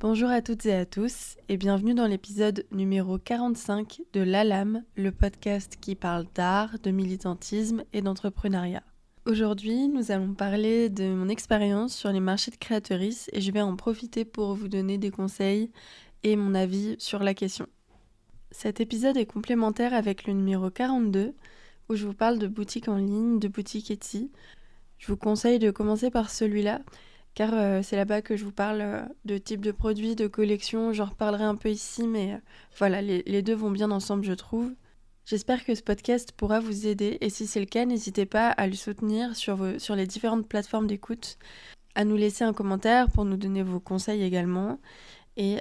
Bonjour à toutes et à tous et bienvenue dans l'épisode numéro 45 de La Lame, le podcast qui parle d'art, de militantisme et d'entrepreneuriat. Aujourd'hui, nous allons parler de mon expérience sur les marchés de créatrices et je vais en profiter pour vous donner des conseils et mon avis sur la question. Cet épisode est complémentaire avec le numéro 42 où je vous parle de boutique en ligne, de boutique Etsy. Je vous conseille de commencer par celui-là car c'est là-bas que je vous parle de type de produits, de collection. J'en reparlerai un peu ici, mais voilà, les deux vont bien ensemble, je trouve. J'espère que ce podcast pourra vous aider et si c'est le cas, n'hésitez pas à le soutenir sur les différentes plateformes d'écoute, à nous laisser un commentaire pour nous donner vos conseils également et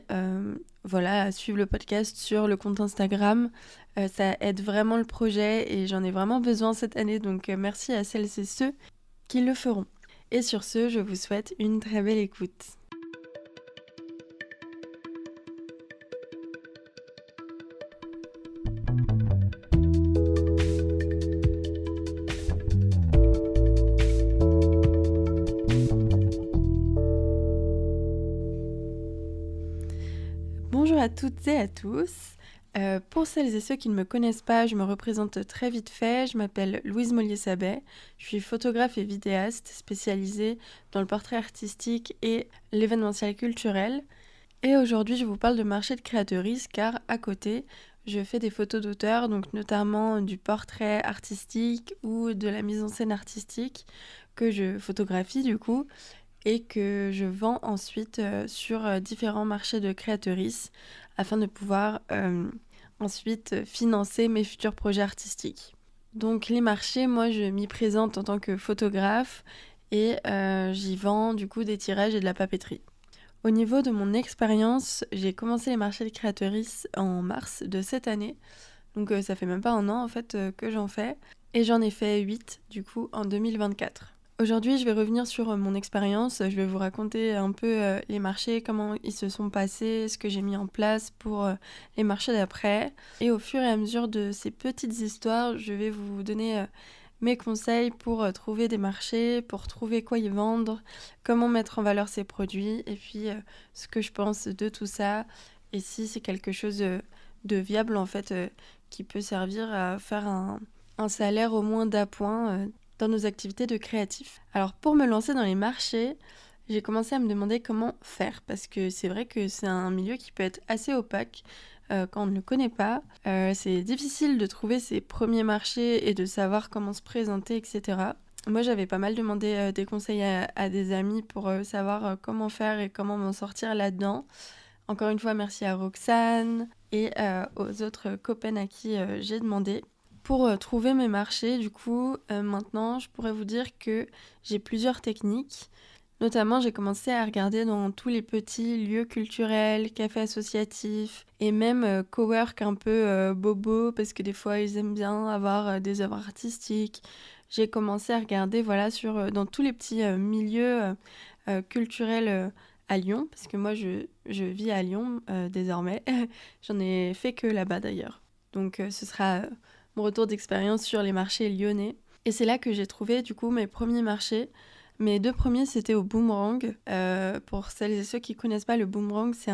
voilà, à suivre le podcast sur le compte Instagram. Ça aide vraiment le projet et j'en ai vraiment besoin cette année, donc merci à celles et ceux qui le feront. Et sur ce, je vous souhaite une très belle écoute. Bonjour à toutes et à tous. Pour celles et ceux qui ne me connaissent pas, je me représente très vite fait. Je m'appelle Louise Mollier-Sabet. Je suis photographe et vidéaste spécialisée dans le portrait artistique et l'événementiel culturel. Et aujourd'hui, je vous parle de marché de créatrices car à côté, je fais des photos d'auteur, donc notamment du portrait artistique ou de la mise en scène artistique que je photographie du coup et que je vends ensuite sur différents marchés de créatrices afin de pouvoir ensuite financer mes futurs projets artistiques. Donc les marchés, moi je m'y présente en tant que photographe et j'y vends du coup des tirages et de la papeterie. Au niveau de mon expérience, j'ai commencé les marchés de créatrices en mars de cette année. Donc ça fait même pas un an en fait que j'en fais. Et j'en ai fait 8 du coup en 2024. Aujourd'hui, je vais revenir sur mon expérience. Je vais vous raconter un peu les marchés, comment ils se sont passés, ce que j'ai mis en place pour les marchés d'après. Et au fur et à mesure de ces petites histoires, je vais vous donner mes conseils pour trouver des marchés, pour trouver quoi y vendre, comment mettre en valeur ses produits, et puis ce que je pense de tout ça, et si c'est quelque chose de viable en fait, qui peut servir à faire un salaire au moins d'appoint dans nos activités de créatifs. Alors pour me lancer dans les marchés, j'ai commencé à me demander comment faire, parce que c'est vrai que c'est un milieu qui peut être assez opaque quand on ne le connaît pas. C'est difficile de trouver ses premiers marchés et de savoir comment se présenter, etc. Moi, j'avais pas mal demandé des conseils à des amis pour savoir comment faire et comment m'en sortir là-dedans. Encore une fois, merci à Roxane et aux autres copains à qui j'ai demandé. Pour trouver mes marchés, du coup, maintenant, je pourrais vous dire que j'ai plusieurs techniques. Notamment, j'ai commencé à regarder dans tous les petits lieux culturels, cafés associatifs et même cowork un peu bobo parce que des fois ils aiment bien avoir des œuvres artistiques. J'ai commencé à regarder voilà dans tous les petits milieux culturels à Lyon parce que moi je vis à Lyon désormais. J'en ai fait que là-bas d'ailleurs. Donc ce sera mon retour d'expérience sur les marchés lyonnais. Et c'est là que j'ai trouvé du coup mes premiers marchés. Mes deux premiers, c'était au Boomerang. Pour celles et ceux qui connaissent pas, le Boomerang, c'est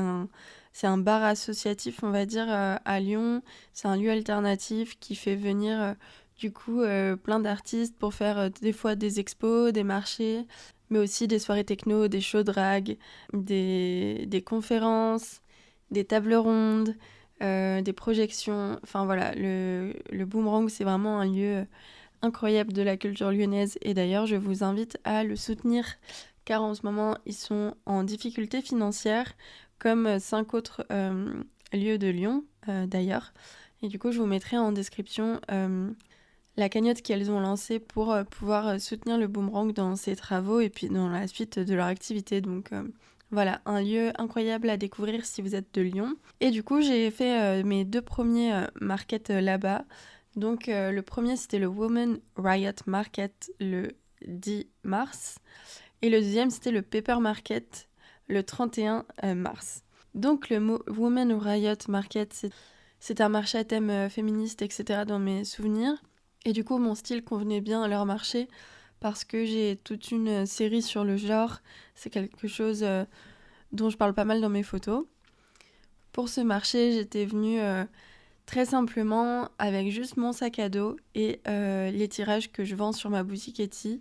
un bar associatif, on va dire, à Lyon. C'est un lieu alternatif qui fait venir, du coup, plein d'artistes pour faire des fois des expos, des marchés, mais aussi des soirées techno, des shows drag, des conférences, des tables rondes, des projections. Enfin voilà, le Boomerang, c'est vraiment un lieu incroyable de la culture lyonnaise et d'ailleurs je vous invite à le soutenir car en ce moment ils sont en difficulté financière comme 5 autres lieux de Lyon d'ailleurs et du coup je vous mettrai en description la cagnotte qu'elles ont lancée pour pouvoir soutenir le Boomerang dans ses travaux et puis dans la suite de leur activité donc voilà, un lieu incroyable à découvrir si vous êtes de Lyon. Et du coup, j'ai fait mes deux premiers markets là-bas. Donc le premier c'était le Women Riot Market le 10 mars et le deuxième c'était le Paper Market le 31 mars. Donc le Women Riot Market c'est un marché à thème féministe etc. dans mes souvenirs et du coup mon style convenait bien à leur marché parce que j'ai toute une série sur le genre, c'est quelque chose dont je parle pas mal dans mes photos. Pour ce marché, j'étais venue très simplement avec juste mon sac à dos et les tirages que je vends sur ma boutique Etsy.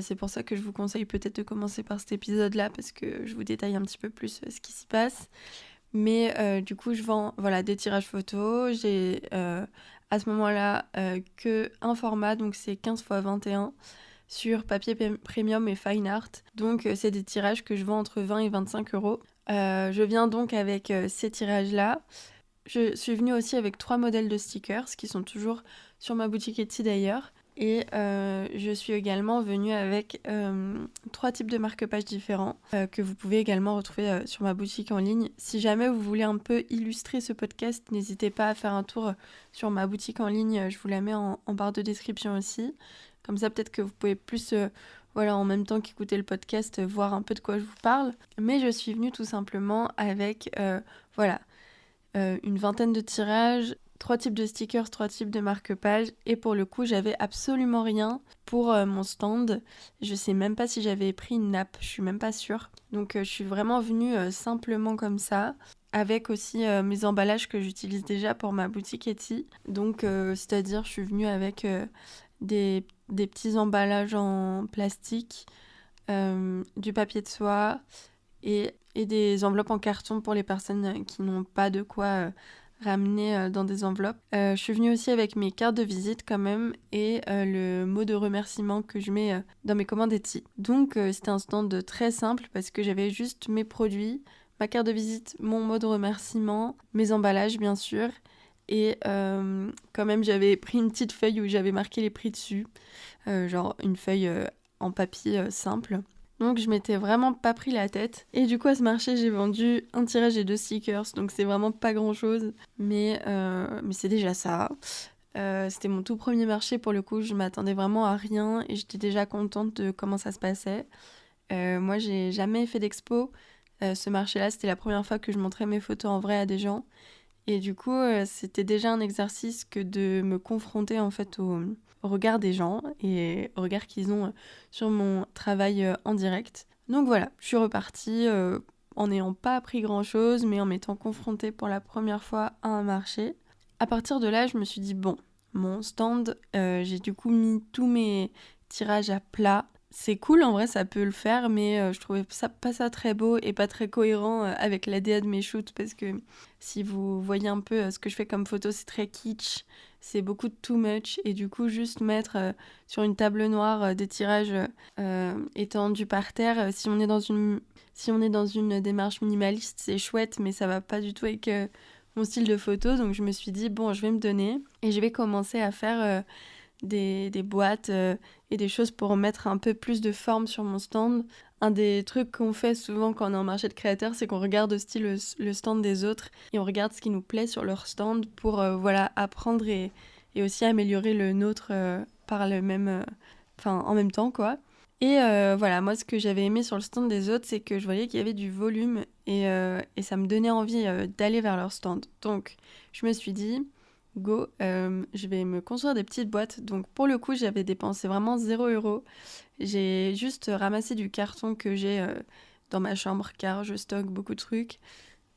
C'est pour ça que je vous conseille peut-être de commencer par cet épisode-là parce que je vous détaille un petit peu plus ce qui s'y passe. Mais du coup, je vends des tirages photos. J'ai à ce moment-là que un format, donc c'est 15 x 21 sur papier premium et fine art. Donc c'est des tirages que je vends entre 20 et 25 euros. Je viens donc avec ces tirages-là. Je suis venue aussi avec 3 modèles de stickers qui sont toujours sur ma boutique Etsy d'ailleurs. Et je suis également venue avec 3 types de marque-pages différents que vous pouvez également retrouver sur ma boutique en ligne. Si jamais vous voulez un peu illustrer ce podcast, n'hésitez pas à faire un tour sur ma boutique en ligne. Je vous la mets en barre de description aussi. Comme ça, peut-être que vous pouvez plus, en même temps qu'écouter le podcast, voir un peu de quoi je vous parle. Mais je suis venue tout simplement avec une vingtaine de tirages, 3 types de stickers, 3 types de marque-pages. Et pour le coup, j'avais absolument rien pour mon stand. Je sais même pas si j'avais pris une nappe, je suis même pas sûre. Donc je suis vraiment venue simplement comme ça, avec aussi mes emballages que j'utilise déjà pour ma boutique Etsy. Donc c'est-à-dire, je suis venue avec des petits emballages en plastique, du papier de soie et des enveloppes en carton pour les personnes qui n'ont pas de quoi ramener dans des enveloppes. Je suis venue aussi avec mes cartes de visite quand même et le mot de remerciement que je mets dans mes commandes Etsy. Donc c'était un stand très simple parce que j'avais juste mes produits, ma carte de visite, mon mot de remerciement, mes emballages bien sûr. Et quand même j'avais pris une petite feuille où j'avais marqué les prix dessus, genre une feuille en papier simple. Donc je m'étais vraiment pas pris la tête. Et du coup à ce marché j'ai vendu un tirage et 2 stickers. Donc c'est vraiment pas grand chose. Mais c'est déjà ça. C'était mon tout premier marché pour le coup. Je m'attendais vraiment à rien. Et j'étais déjà contente de comment ça se passait. Moi j'ai jamais fait d'expo. Ce marché-là c'était la première fois que je montrais mes photos en vrai à des gens. Et du coup, c'était déjà un exercice que de me confronter en fait au regard des gens et au regard qu'ils ont sur mon travail en direct. Donc voilà, je suis repartie en n'ayant pas appris grand-chose, mais en m'étant confrontée pour la première fois à un marché. À partir de là, je me suis dit, bon, mon stand, j'ai du coup mis tous mes tirages à plat. C'est cool, en vrai, ça peut le faire, mais je trouvais pas ça très beau et pas très cohérent avec l'ADA de mes shoots, parce que si vous voyez un peu ce que je fais comme photo, c'est très kitsch, c'est beaucoup de too much, et du coup, juste mettre sur une table noire des tirages étendus par terre, si on est dans une démarche minimaliste, c'est chouette, mais ça va pas du tout avec mon style de photo, donc je me suis dit, bon, je vais me donner, et je vais commencer à faire des boîtes et des choses pour mettre un peu plus de forme sur mon stand. Un des trucs qu'on fait souvent quand on est en marché de créateurs, c'est qu'on regarde aussi le stand des autres et on regarde ce qui nous plaît sur leur stand pour apprendre et aussi améliorer le nôtre par le même, en même temps quoi. Et moi ce que j'avais aimé sur le stand des autres, c'est que je voyais qu'il y avait du volume et ça me donnait envie d'aller vers leur stand. Donc je me suis dit, go, je vais me construire des petites boîtes. Donc pour le coup, j'avais dépensé vraiment 0 €. J'ai juste ramassé du carton que j'ai dans ma chambre car je stocke beaucoup de trucs.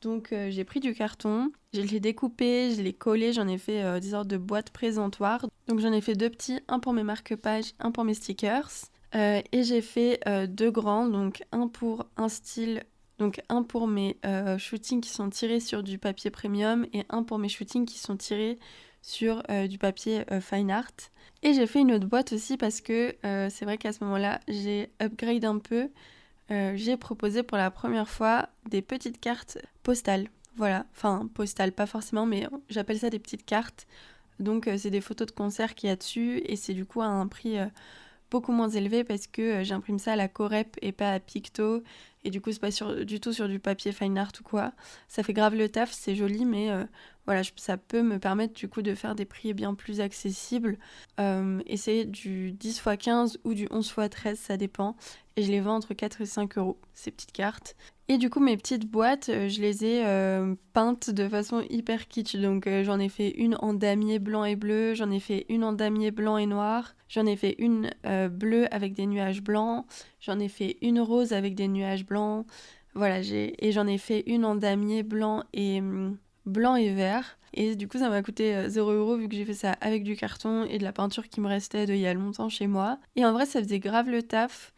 Donc j'ai pris du carton, je l'ai découpé, je l'ai collé, j'en ai fait des sortes de boîtes présentoirs. Donc j'en ai fait 2 petits, un pour mes marque-pages, un pour mes stickers. Et j'ai fait 2 grands, donc un pour un style. Donc un pour mes shootings qui sont tirés sur du papier premium et un pour mes shootings qui sont tirés sur du papier fine art. Et j'ai fait une autre boîte aussi parce que c'est vrai qu'à ce moment-là, j'ai upgrade un peu. J'ai proposé pour la première fois des petites cartes postales. Voilà, enfin postales pas forcément, mais j'appelle ça des petites cartes. Donc c'est des photos de concert qu'il y a dessus et c'est du coup à un prix beaucoup moins élevé parce que j'imprime ça à la Corep et pas à Picto. Et du coup, c'est pas du tout sur du papier fine art ou quoi. Ça fait grave le taf, c'est joli, mais ça peut me permettre du coup de faire des prix bien plus accessibles. Et c'est du 10 x 15 ou du 11 x 13, ça dépend. Et je les vends entre 4 et 5 euros, ces petites cartes. Et du coup, mes petites boîtes, je les ai peintes de façon hyper kitsch. Donc, j'en ai fait une en damier blanc et bleu, j'en ai fait une en damier blanc et noir, j'en ai fait une bleue avec des nuages blancs, j'en ai fait une rose avec des nuages blancs. Voilà, et j'en ai fait une en damier blanc et vert. Et du coup, ça m'a coûté 0 € vu que j'ai fait ça avec du carton et de la peinture qui me restait d'il y a longtemps chez moi. Et en vrai, ça faisait grave le taf.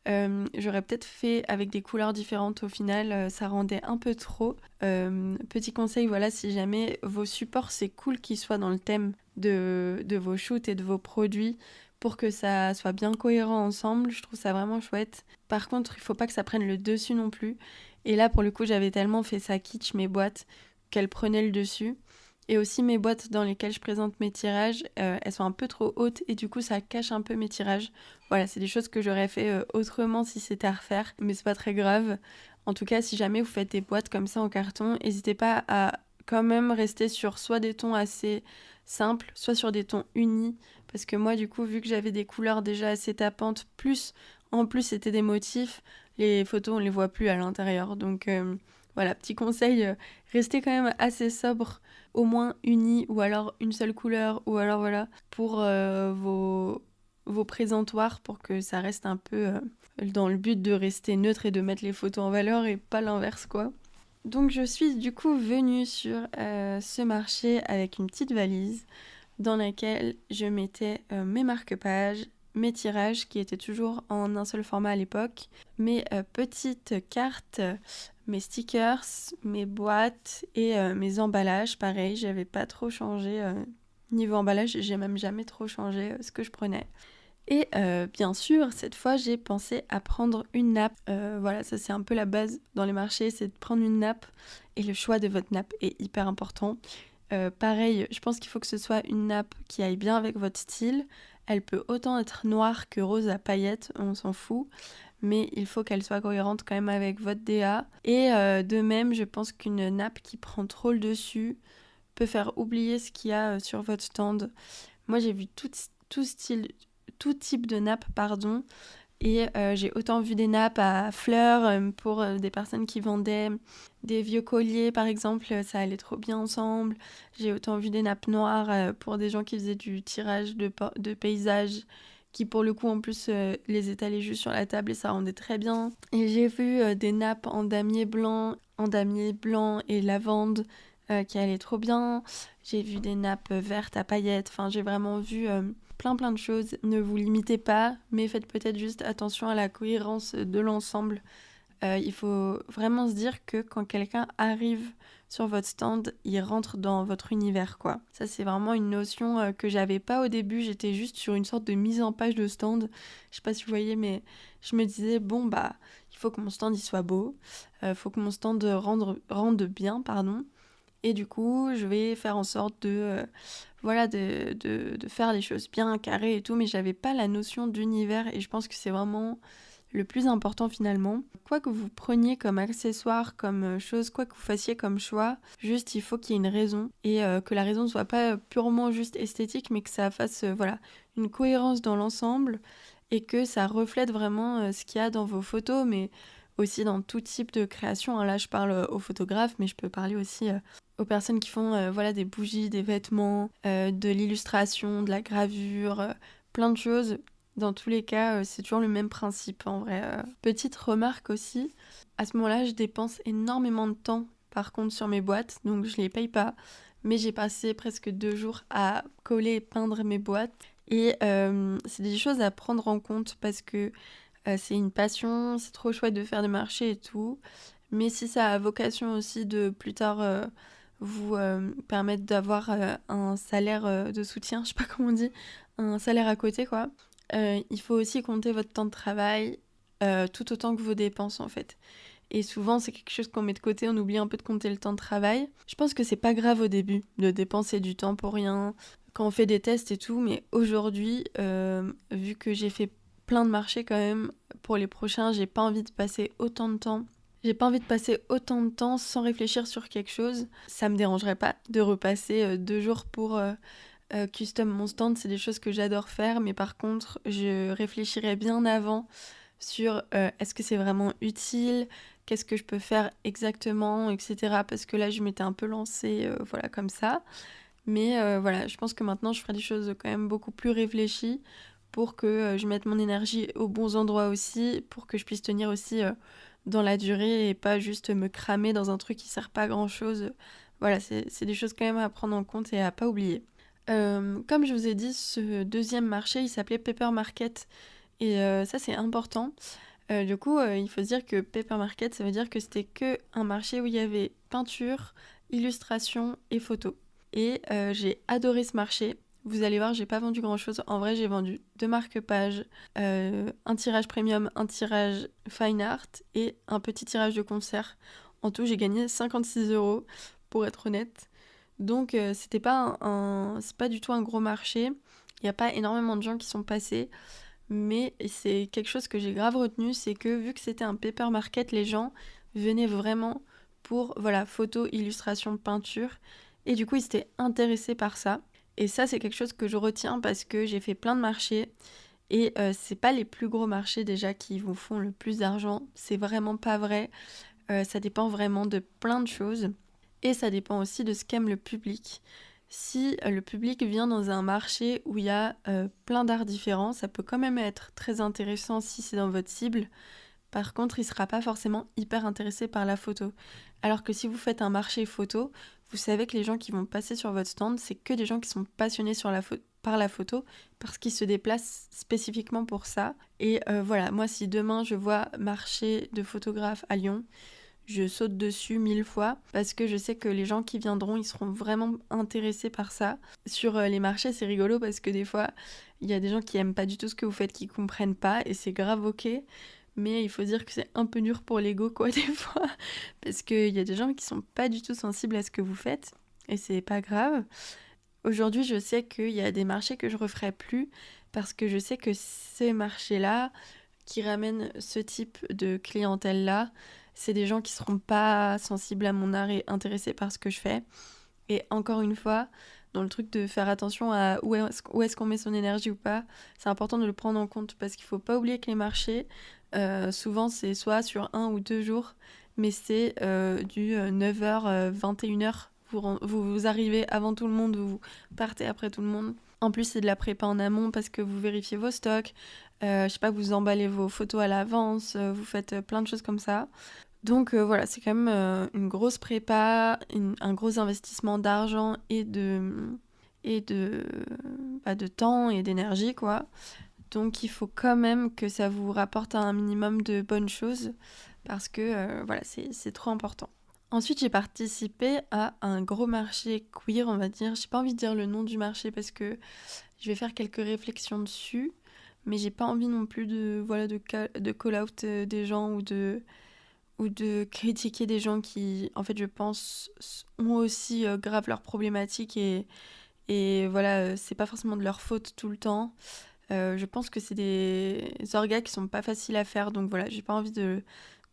J'aurais peut-être fait avec des couleurs différentes au final, ça rendait un peu trop. Petit conseil, voilà, si jamais vos supports, c'est cool qu'ils soient dans le thème de vos shoots et de vos produits pour que ça soit bien cohérent ensemble, je trouve ça vraiment chouette. Par contre, il faut pas que ça prenne le dessus non plus. Et là, pour le coup, j'avais tellement fait ça kitsch, mes boîtes, qu'elles prenaient le dessus. Et aussi mes boîtes dans lesquelles je présente mes tirages, elles sont un peu trop hautes et du coup ça cache un peu mes tirages. Voilà, c'est des choses que j'aurais fait autrement si c'était à refaire, mais c'est pas très grave. En tout cas, si jamais vous faites des boîtes comme ça en carton, n'hésitez pas à quand même rester sur soit des tons assez simples, soit sur des tons unis, parce que moi du coup, vu que j'avais des couleurs déjà assez tapantes, plus en plus c'était des motifs, les photos on les voit plus à l'intérieur. Donc voilà, petit conseil, restez quand même assez sobre, au moins unis, ou alors une seule couleur, ou alors voilà, pour vos présentoirs pour que ça reste un peu dans le but de rester neutre et de mettre les photos en valeur et pas l'inverse quoi. Donc je suis du coup venue sur ce marché avec une petite valise dans laquelle je mettais mes marque-pages, mes tirages qui étaient toujours en un seul format à l'époque, mes petites cartes, mes stickers, mes boîtes et mes emballages. Pareil, j'avais pas trop changé. Niveau emballage, j'ai même jamais trop changé ce que je prenais. Et bien sûr, cette fois, j'ai pensé à prendre une nappe. Voilà, ça c'est un peu la base dans les marchés, c'est de prendre une nappe. Et le choix de votre nappe est hyper important. Pareil, je pense qu'il faut que ce soit une nappe qui aille bien avec votre style. Elle peut autant être noire que rose à paillettes, on s'en fout. Mais il faut qu'elle soit cohérente quand même avec votre DA. Et de même, je pense qu'une nappe qui prend trop le dessus peut faire oublier ce qu'il y a sur votre stand. Moi, j'ai vu tout type de nappe, pardon. Et j'ai autant vu des nappes à fleurs pour des personnes qui vendaient des vieux colliers, par exemple, ça allait trop bien ensemble. J'ai autant vu des nappes noires pour des gens qui faisaient du tirage de paysages, qui pour le coup en plus les étalaient juste sur la table et ça rendait très bien. Et j'ai vu des nappes en damier blanc et lavande qui allaient trop bien. J'ai vu des nappes vertes à paillettes, enfin j'ai vraiment vu plein de choses. Ne vous limitez pas, mais faites peut-être juste attention à la cohérence de l'ensemble. Il faut vraiment se dire que quand quelqu'un arrive sur votre stand, il rentre dans votre univers, quoi. Ça, c'est vraiment une notion que j'avais pas au début. J'étais juste sur une sorte de mise en page de stand. Je sais pas si vous voyez, mais je me disais, bon, bah, il faut que mon stand, il soit beau. Faut que mon stand rende bien, pardon. Et du coup, je vais faire en sorte de faire les choses bien carrées et tout, mais j'avais pas la notion d'univers et je pense que c'est vraiment le plus important finalement. Quoi que vous preniez comme accessoire, comme chose, quoi que vous fassiez comme choix, juste il faut qu'il y ait une raison et que la raison ne soit pas purement juste esthétique, mais que ça fasse voilà, une cohérence dans l'ensemble et que ça reflète vraiment ce qu'il y a dans vos photos, mais aussi dans tout type de création. Hein. Là, je parle aux photographes, mais je peux parler aussi aux personnes qui font voilà, des bougies, des vêtements, de l'illustration, de la gravure, plein de choses. Dans tous les cas, c'est toujours le même principe en vrai. Petite remarque aussi, à ce moment-là, je dépense énormément de temps par contre sur mes boîtes, donc je les paye pas. Mais j'ai passé presque 2 jours à coller et peindre mes boîtes. Et c'est des choses à prendre en compte parce que c'est une passion, c'est trop chouette de faire des marchés et tout. Mais si ça a vocation aussi de plus tard vous permettre d'avoir un salaire de soutien, je sais pas comment on dit, un salaire à côté quoi, il faut aussi compter votre temps de travail tout autant que vos dépenses en fait. Et souvent c'est quelque chose qu'on met de côté, on oublie un peu de compter le temps de travail. Je pense que c'est pas grave au début de dépenser du temps pour rien, quand on fait des tests et tout, mais aujourd'hui, vu que j'ai fait plein de marchés quand même, pour les prochains, j'ai pas envie de passer autant de temps. J'ai pas envie de passer autant de temps sans réfléchir sur quelque chose. Ça me dérangerait pas de repasser 2 jours pour custom mon stand. C'est des choses que j'adore faire, mais par contre, je réfléchirais bien avant sur est-ce que c'est vraiment utile, qu'est-ce que je peux faire exactement, etc. Parce que là, je m'étais un peu lancée voilà, comme ça. Mais voilà, je pense que maintenant, je ferai des choses quand même beaucoup plus réfléchies pour que je mette mon énergie aux bons endroits aussi, pour que je puisse tenir aussi dans la durée et pas juste me cramer dans un truc qui sert pas à grand chose. Voilà, c'est des choses quand même à prendre en compte et à pas oublier. Comme je vous ai dit, ce deuxième marché, il s'appelait Paper Market et ça c'est important. Du coup, il faut se dire que Paper Market, ça veut dire que c'était que un marché où il y avait peinture, illustration et photo. Et j'ai adoré ce marché. Vous allez voir, j'ai pas vendu grand chose. En vrai, j'ai vendu 2 marque-pages, un tirage premium, un tirage fine art et un petit tirage de concert. En tout, j'ai gagné 56 € pour être honnête. Donc, c'était pas c'est pas du tout un gros marché. Il n'y a pas énormément de gens qui sont passés. Mais c'est quelque chose que j'ai grave retenu, c'est que vu que c'était un paper market, les gens venaient vraiment pour, voilà, photo, illustration, peinture. Et du coup, ils s'étaient intéressés par ça. Et ça, c'est quelque chose que je retiens parce que j'ai fait plein de marchés. Et c'est pas les plus gros marchés déjà qui vous font le plus d'argent. C'est vraiment pas vrai. Ça dépend vraiment de plein de choses. Et ça dépend aussi de ce qu'aime le public. Si le public vient dans un marché où il y a plein d'arts différents, ça peut quand même être très intéressant si c'est dans votre cible. Par contre, il ne sera pas forcément hyper intéressé par la photo. Alors que si vous faites un marché photo, vous savez que les gens qui vont passer sur votre stand, c'est que des gens qui sont passionnés par la photo, parce qu'ils se déplacent spécifiquement pour ça. Et voilà, moi si demain je vois marché de photographes à Lyon, je saute dessus 1000 fois parce que je sais que les gens qui viendront, ils seront vraiment intéressés par ça. Sur les marchés, c'est rigolo parce que des fois, il y a des gens qui aiment pas du tout ce que vous faites, qui comprennent pas et c'est grave ok. Mais il faut dire que c'est un peu dur pour l'ego quoi des fois parce qu'il y a des gens qui sont pas du tout sensibles à ce que vous faites et c'est pas grave. Aujourd'hui, je sais qu'il y a des marchés que je referai plus parce que je sais que ces marchés-là qui ramènent ce type de clientèle-là, c'est des gens qui seront pas sensibles à mon art et intéressés par ce que je fais. Et encore une fois, dans le truc de faire attention à où est-ce qu'on met son énergie ou pas, c'est important de le prendre en compte parce qu'il faut pas oublier que les marchés, souvent c'est soit sur 1 ou 2 jours, mais c'est du 9h, 21h. Vous arrivez avant tout le monde, vous partez après tout le monde. En plus, c'est de la prépa en amont parce que vous vérifiez vos stocks, je sais pas, vous emballez vos photos à l'avance, vous faites plein de choses comme ça. Donc voilà, c'est quand même une grosse prépa, un gros investissement d'argent et de temps et d'énergie, quoi. Donc il faut quand même que ça vous rapporte un minimum de bonnes choses parce que voilà, c'est trop important. Ensuite, j'ai participé à un gros marché queer, on va dire. J'ai pas envie de dire le nom du marché parce que je vais faire quelques réflexions dessus, mais j'ai pas envie non plus de call out des gens ou de critiquer des gens qui, en fait, je pense, ont aussi grave leurs problématiques et voilà, c'est pas forcément de leur faute tout le temps. Je pense que c'est des orgas qui sont pas faciles à faire, donc voilà, j'ai pas envie de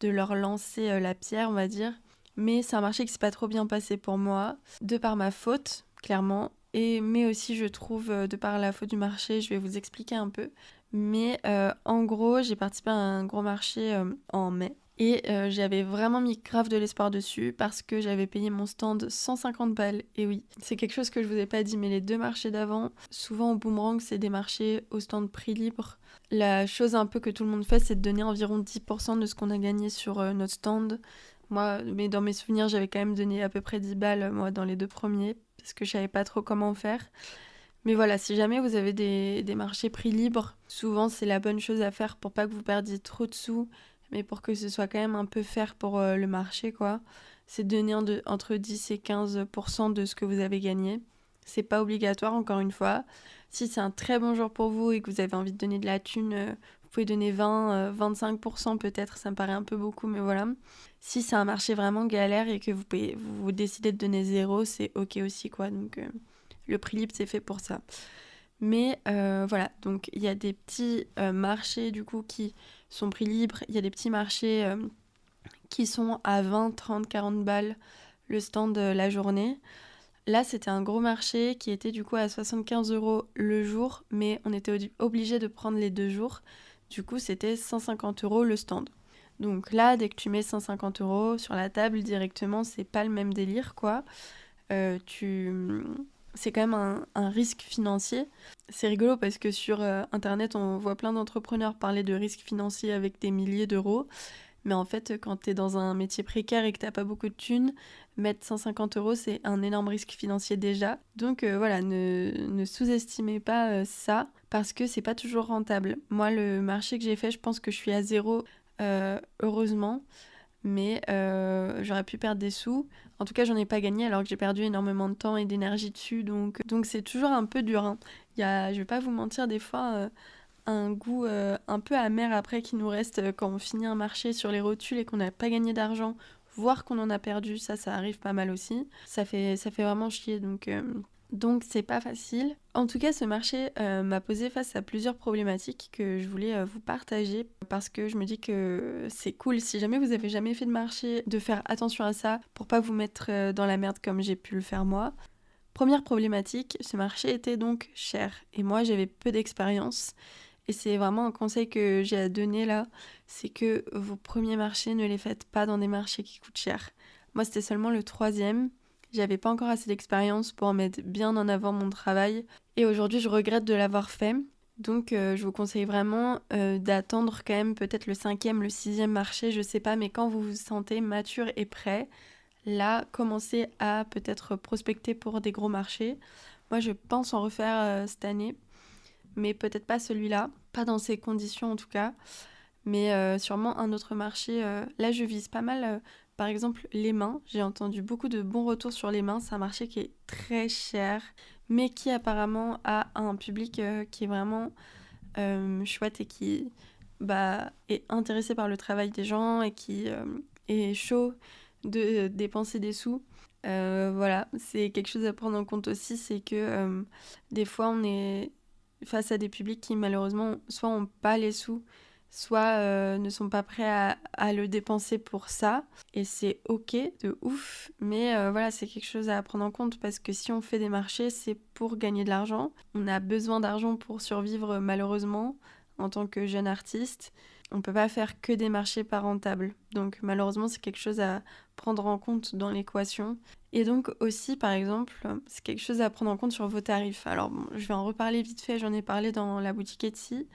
leur lancer la pierre, on va dire. Mais c'est un marché qui s'est pas trop bien passé pour moi, de par ma faute, clairement, mais aussi je trouve de par la faute du marché, je vais vous expliquer un peu. Mais en gros, j'ai participé à un gros marché en mai. Et j'avais vraiment mis grave de l'espoir dessus parce que j'avais payé mon stand 150 balles. Et oui, c'est quelque chose que je vous ai pas dit, mais les 2 marchés d'avant, souvent au Boomerang, c'est des marchés au stand prix libre. La chose un peu que tout le monde fait, c'est de donner environ 10% de ce qu'on a gagné sur notre stand. Moi, mais dans mes souvenirs, j'avais quand même donné à peu près 10 balles, moi, dans les 2 premiers, parce que je savais pas trop comment faire. Mais voilà, si jamais vous avez des marchés prix libres, souvent c'est la bonne chose à faire pour pas que vous perdiez trop de sous, mais pour que ce soit quand même un peu fair pour le marché, quoi. C'est de donner entre 10 et 15% de ce que vous avez gagné. C'est pas obligatoire, encore une fois. Si c'est un très bon jour pour vous et que vous avez envie de donner de la thune, vous pouvez donner 20, 25% peut-être, ça me paraît un peu beaucoup, mais voilà. Si c'est un marché vraiment galère et que vous décidez de donner 0, c'est ok aussi, quoi. Donc le prix libre, c'est fait pour ça. Mais voilà, donc il y a des petits marchés du coup qui sont prix libre. Il y a des petits marchés qui sont à 20, 30, 40 balles le stand la journée. Là, c'était un gros marché qui était du coup à 75 € le jour, mais on était obligé de prendre les 2 jours. Du coup, c'était 150 € le stand. Donc là, dès que tu mets 150 € sur la table directement, c'est pas le même délire, quoi. C'est quand même un risque financier. C'est rigolo parce que sur Internet, on voit plein d'entrepreneurs parler de risques financiers avec des milliers d'euros. Mais en fait, quand t'es dans un métier précaire et que t'as pas beaucoup de thunes, mettre 150 euros, c'est un énorme risque financier déjà. Donc voilà, ne sous-estimez pas ça parce que c'est pas toujours rentable. Moi, le marché que j'ai fait, je pense que je suis à zéro, heureusement. Mais j'aurais pu perdre des sous. En tout cas, j'en ai pas gagné alors que j'ai perdu énormément de temps et d'énergie dessus. Donc c'est toujours un peu dur, hein. Je vais pas vous mentir, des fois, un goût un peu amer après qui nous reste quand on finit un marché sur les rotules et qu'on n'a pas gagné d'argent, voire qu'on en a perdu. Ça arrive pas mal aussi. Ça fait vraiment chier. Donc c'est pas facile. En tout cas, ce marché m'a posé face à plusieurs problématiques que je voulais vous partager parce que je me dis que c'est cool si jamais vous avez jamais fait de marché de faire attention à ça pour pas vous mettre dans la merde comme j'ai pu le faire moi. Première problématique, ce marché était donc cher et moi j'avais peu d'expérience et c'est vraiment un conseil que j'ai à donner là, c'est que vos premiers marchés ne les faites pas dans des marchés qui coûtent cher. Moi c'était seulement le troisième. J'avais pas encore assez d'expérience pour mettre bien en avant mon travail et aujourd'hui je regrette de l'avoir fait. Donc je vous conseille vraiment d'attendre quand même peut-être le cinquième, le sixième marché, je sais pas, mais quand vous vous sentez mature et prêt, là commencez à peut-être prospecter pour des gros marchés. Moi je pense en refaire cette année, mais peut-être pas celui-là, pas dans ces conditions en tout cas. Mais sûrement un autre marché. Là, je vise pas mal, par exemple, les mains. J'ai entendu beaucoup de bons retours sur les mains. C'est un marché qui est très cher, mais qui apparemment a un public qui est vraiment chouette et qui est intéressé par le travail des gens et qui est chaud de dépenser des sous. Voilà, c'est quelque chose à prendre en compte aussi, c'est que des fois on est face à des publics qui malheureusement soit n'ont pas les sous, soit ne sont pas prêts à le dépenser pour ça. Et c'est ok, de ouf, mais voilà, c'est quelque chose à prendre en compte parce que si on fait des marchés, c'est pour gagner de l'argent. On a besoin d'argent pour survivre malheureusement en tant que jeune artiste. On peut pas faire que des marchés pas rentables. Donc malheureusement, c'est quelque chose à prendre en compte dans l'équation. Et donc aussi, par exemple, c'est quelque chose à prendre en compte sur vos tarifs. Alors bon, je vais en reparler vite fait, j'en ai parlé dans la boutique Etsy.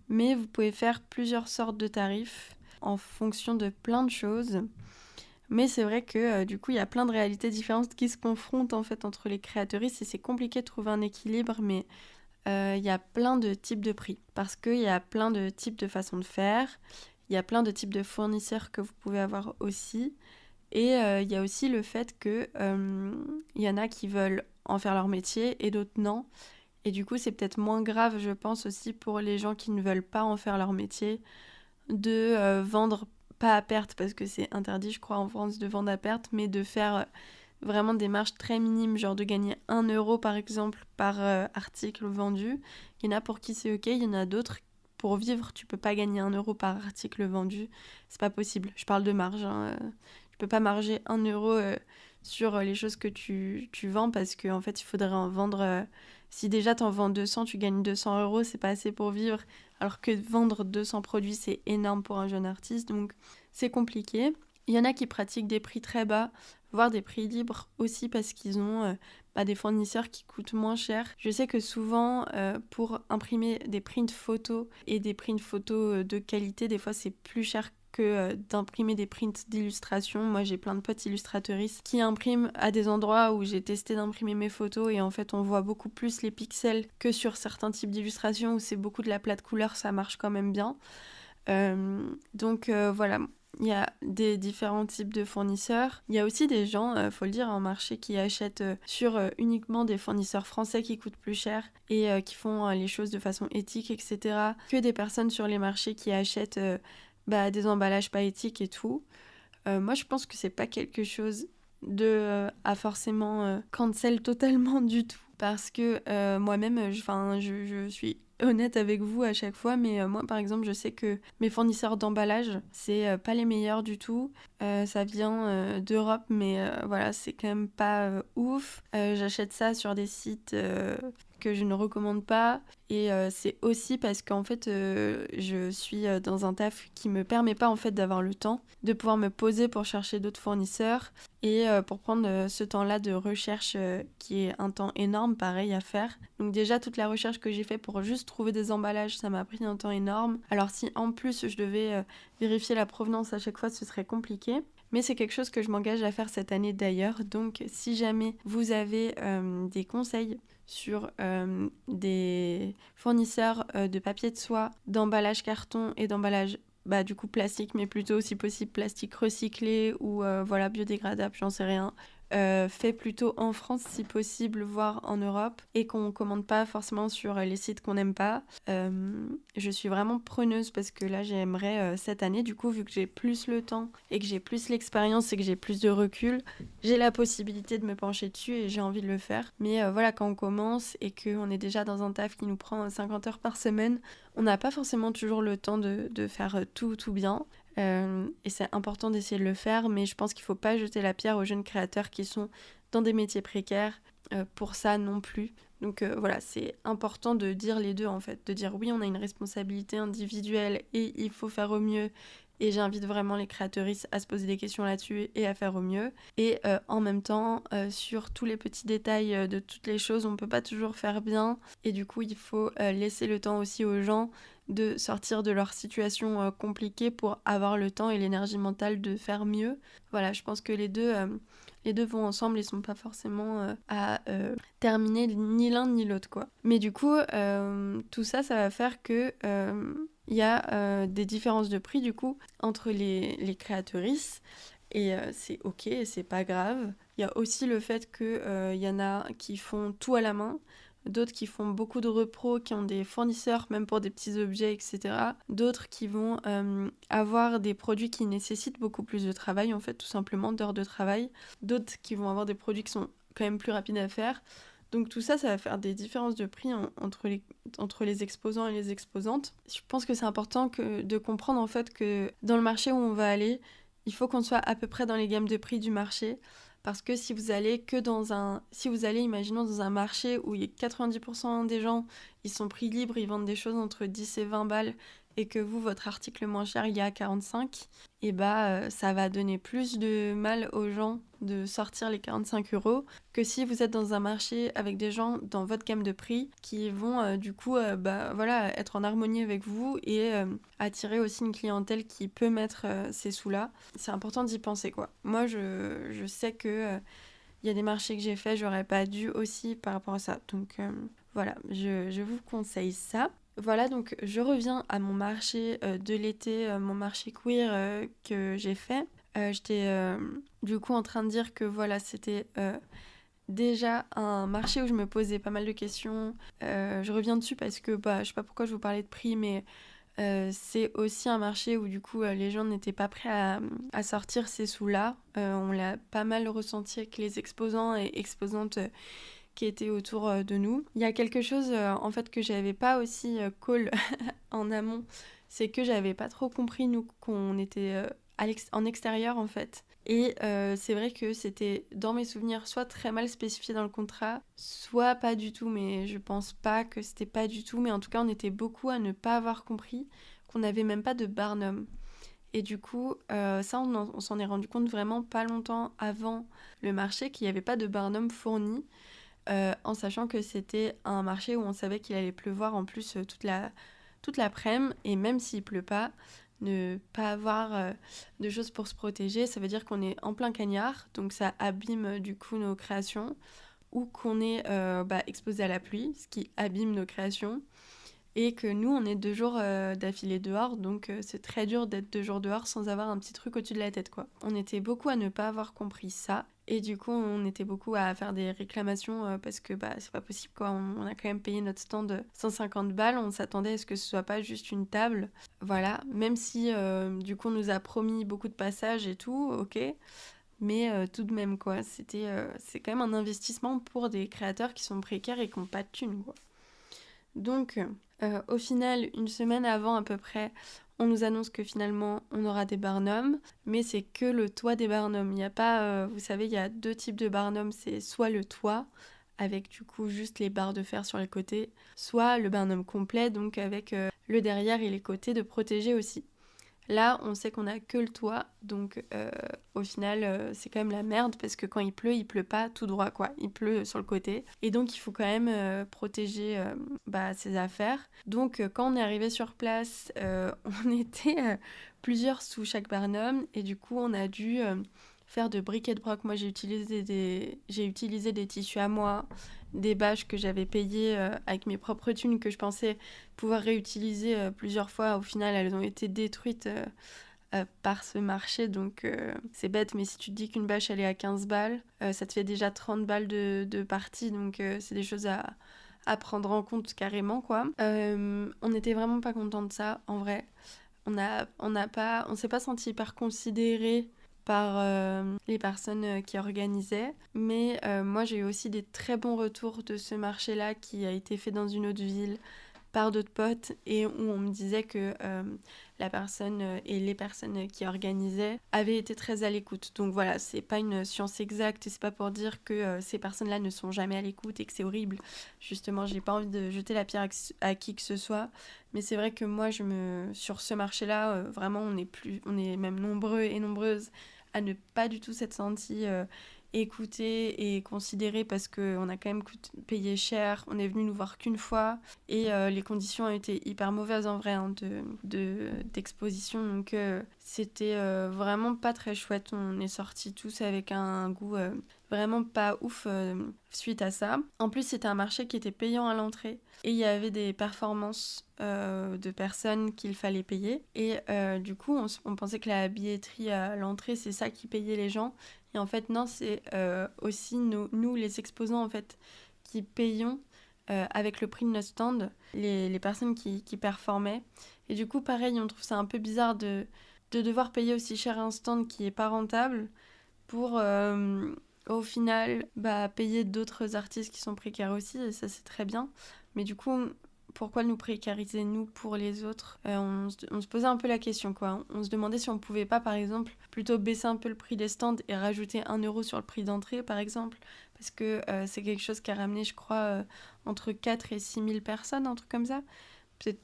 Mais vous pouvez faire plusieurs sortes de tarifs en fonction de plein de choses. Mais c'est vrai que du coup, il y a plein de réalités différentes qui se confrontent en fait entre les créatrices et c'est compliqué de trouver un équilibre, mais il y a plein de types de prix parce qu'il y a plein de types de façons de faire, il y a plein de types de fournisseurs que vous pouvez avoir aussi. Et il y a aussi le fait que il y en a qui veulent en faire leur métier et d'autres non. Et du coup, c'est peut-être moins grave, je pense, aussi pour les gens qui ne veulent pas en faire leur métier, de vendre pas à perte, parce que c'est interdit, je crois, en France de vendre à perte, mais de faire vraiment des marges très minimes, genre de gagner 1 € par exemple par article vendu. Il y en a pour qui c'est ok, il y en a d'autres. Pour vivre, tu peux pas gagner 1 € par article vendu. C'est pas possible. Je parle de marge, hein. Tu peux pas marger 1 € sur les choses que tu vends parce qu'en fait, il faudrait en vendre. Si déjà t'en vends 200, tu gagnes 200 €, c'est pas assez pour vivre. Alors que vendre 200 produits, c'est énorme pour un jeune artiste. Donc, c'est compliqué. Il y en a qui pratiquent des prix très bas, voire des prix libres aussi parce qu'ils ont des fournisseurs qui coûtent moins cher. Je sais que souvent, pour imprimer des prints photos et des prints photos de qualité, des fois c'est plus cher que d'imprimer des prints d'illustration. Moi, j'ai plein de potes illustrateuristes qui impriment à des endroits où j'ai testé d'imprimer mes photos et en fait, on voit beaucoup plus les pixels que sur certains types d'illustrations où c'est beaucoup de la plate couleur, ça marche quand même bien. Voilà, il y a des différents types de fournisseurs. Il y a aussi des gens, faut le dire, en marché qui achètent sur uniquement des fournisseurs français qui coûtent plus cher et qui font les choses de façon éthique, etc. Que des personnes sur les marchés qui achètent des emballages pas éthiques et tout. Moi, je pense que c'est pas quelque chose à forcément cancel totalement du tout. Parce que moi-même, je suis honnête avec vous à chaque fois, mais moi, par exemple, je sais que mes fournisseurs d'emballage, c'est pas les meilleurs du tout. Ça vient d'Europe, mais voilà, c'est quand même pas ouf. J'achète ça sur des sites que je ne recommande pas. Et c'est aussi parce qu'en fait, je suis dans un taf qui me permet pas en fait d'avoir le temps de pouvoir me poser pour chercher d'autres fournisseurs et pour prendre ce temps-là de recherche qui est un temps énorme, pareil à faire. Donc déjà, toute la recherche que j'ai fait pour juste trouver des emballages, ça m'a pris un temps énorme. Alors si en plus je devais vérifier la provenance à chaque fois, ce serait compliqué. Mais c'est quelque chose que je m'engage à faire cette année d'ailleurs. Donc si jamais vous avez des conseils sur des fournisseurs de papier de soie, d'emballage carton et d'emballage du coup plastique, mais plutôt si possible plastique recyclé ou voilà biodégradable, j'en sais rien. Fait plutôt en France si possible, voire en Europe, et qu'on commande pas forcément sur les sites qu'on n'aime pas. Je suis vraiment preneuse parce que là j'aimerais cette année, du coup vu que j'ai plus le temps et que j'ai plus l'expérience et que j'ai plus de recul, j'ai la possibilité de me pencher dessus et j'ai envie de le faire. Mais voilà, quand on commence et qu'on est déjà dans un taf qui nous prend 50 heures par semaine, on n'a pas forcément toujours le temps de faire tout bien. Et c'est important d'essayer de le faire, mais je pense qu'il ne faut pas jeter la pierre aux jeunes créateurs qui sont dans des métiers précaires pour ça non plus. Donc voilà, c'est important de dire les deux en fait, de dire oui, on a une responsabilité individuelle et il faut faire au mieux. Et j'invite vraiment les créatrices à se poser des questions là-dessus et à faire au mieux. Et en même temps, sur tous les petits détails de toutes les choses, on ne peut pas toujours faire bien. Et du coup, il faut laisser le temps aussi aux gens de sortir de leur situation compliquée pour avoir le temps et l'énergie mentale de faire mieux. Voilà, je pense que les deux vont ensemble et sont pas forcément à terminer ni l'un ni l'autre, quoi. Mais du coup, tout ça, ça va faire que il y a des différences de prix, du coup, entre les créatrices. Et c'est ok, c'est pas grave. Il y a aussi le fait qu'il y en a qui font tout à la main, d'autres qui font beaucoup de repros, qui ont des fournisseurs, même pour des petits objets, etc. D'autres qui vont avoir des produits qui nécessitent beaucoup plus de travail, en fait, tout simplement, d'heures de travail. D'autres qui vont avoir des produits qui sont quand même plus rapides à faire. Donc tout ça, ça va faire des différences de prix entre les exposants et les exposantes. Je pense que c'est important de comprendre en fait que dans le marché où on va aller, il faut qu'on soit à peu près dans les gammes de prix du marché. Parce que si vous allez imaginons dans un marché où il y a 90% des gens, ils sont prix libre, ils vendent des choses entre 10 et 20 balles, et que vous, votre article le moins cher, il est à 45, et ça va donner plus de mal aux gens de sortir les 45 € que si vous êtes dans un marché avec des gens dans votre gamme de prix qui vont être en harmonie avec vous et attirer aussi une clientèle qui peut mettre ces sous-là. C'est important d'y penser, quoi. Moi, je sais que y a des marchés que j'ai faits, j'aurais pas dû aussi par rapport à ça. Donc voilà, je vous conseille ça. Voilà, donc je reviens à mon marché de l'été, mon marché queer que j'ai fait. J'étais du coup en train de dire que voilà, c'était déjà un marché où je me posais pas mal de questions. Je reviens dessus parce que je sais pas pourquoi je vous parlais de prix, mais c'est aussi un marché où du coup les gens n'étaient pas prêts à sortir ces sous-là. On l'a pas mal ressenti avec les exposants et exposantes qui étaient autour de nous. Il y a quelque chose en fait que j'avais pas aussi call en amont, c'est que j'avais pas trop compris nous qu'on était en extérieur en fait. Et c'est vrai que c'était dans mes souvenirs soit très mal spécifié dans le contrat, soit pas du tout, mais je pense pas que c'était pas du tout, mais en tout cas on était beaucoup à ne pas avoir compris qu'on n'avait même pas de barnum. Et du coup, ça on s'en est rendu compte vraiment pas longtemps avant le marché qu'il n'y avait pas de barnum fourni. En sachant que c'était un marché où on savait qu'il allait pleuvoir en plus toute l'après-midi, et même s'il pleut pas, ne pas avoir de choses pour se protéger, ça veut dire qu'on est en plein cagnard, donc ça abîme du coup nos créations, ou qu'on est exposé à la pluie, ce qui abîme nos créations, et que nous on est 2 jours d'affilée dehors, donc c'est très dur d'être 2 jours dehors sans avoir un petit truc au-dessus de la tête, quoi. On était beaucoup à ne pas avoir compris ça, et du coup on était beaucoup à faire des réclamations parce que c'est pas possible, quoi. On a quand même payé notre stand 150 balles, on s'attendait à ce que ce soit pas juste une table, voilà, même si du coup on nous a promis beaucoup de passages et tout, ok, mais tout de même, quoi, c'est quand même un investissement pour des créateurs qui sont précaires et qui n'ont pas de thunes, quoi. Donc, au final, une semaine avant à peu près, on nous annonce que finalement on aura des barnums, mais c'est que le toit des barnums. Il n'y a pas, vous savez, il y a 2 types de barnums, c'est soit le toit avec du coup juste les barres de fer sur les côtés, soit le Barnum complet, donc avec le derrière et les côtés de protéger aussi. Là, on sait qu'on a que le toit, donc au final, c'est quand même la merde parce que quand il pleut pas tout droit, quoi. Il pleut sur le côté. Et donc, il faut quand même protéger ses affaires. Donc, quand on est arrivé sur place, on était plusieurs sous chaque Barnum et du coup, on a dû faire de briquet de broc. Moi, j'ai utilisé des tissus à moi, des bâches que j'avais payées avec mes propres thunes que je pensais pouvoir réutiliser plusieurs fois. Au final, elles ont été détruites par ce marché, donc c'est bête, mais si tu te dis qu'une bâche elle est à 15 balles, ça te fait déjà 30 balles de partie, donc c'est des choses à prendre en compte carrément, quoi. On n'était vraiment pas content de ça, en vrai. On s'est pas senti hyper considéré par les personnes qui organisaient. Mais moi, j'ai eu aussi des très bons retours de ce marché-là qui a été fait dans une autre ville par d'autres potes et où on me disait que la personne et les personnes qui organisaient avaient été très à l'écoute. Donc voilà, c'est pas une science exacte et c'est pas pour dire que ces personnes-là ne sont jamais à l'écoute et que c'est horrible. Justement, j'ai pas envie de jeter la pierre à qui que ce soit, mais c'est vrai que moi, sur ce marché-là, vraiment, on est même nombreux et nombreuses à ne pas du tout s'être sentis écoutés et considérés parce qu'on a quand même payé cher, on est venu nous voir qu'une fois et les conditions ont été hyper mauvaises en vrai d'exposition, donc c'était vraiment pas très chouette. On est sortis tous avec un goût vraiment pas ouf suite à ça. En plus, c'était un marché qui était payant à l'entrée et il y avait des performances de personnes qu'il fallait payer et du coup on pensait que la billetterie à l'entrée c'est ça qui payait les gens et en fait non, c'est aussi nous les exposants en fait qui payons avec le prix de notre stand les personnes qui performaient et du coup pareil on trouve ça un peu bizarre de devoir payer aussi cher un stand qui est pas rentable pour au final payer d'autres artistes qui sont précaires aussi, et ça c'est très bien. Mais du coup, pourquoi nous précariser nous pour les autres on se posait un peu la question, quoi. On se demandait si on pouvait pas, par exemple, plutôt baisser un peu le prix des stands et rajouter 1 € sur le prix d'entrée, par exemple. Parce que c'est quelque chose qui a ramené, je crois, entre 4 et 6 000 personnes, un truc comme ça.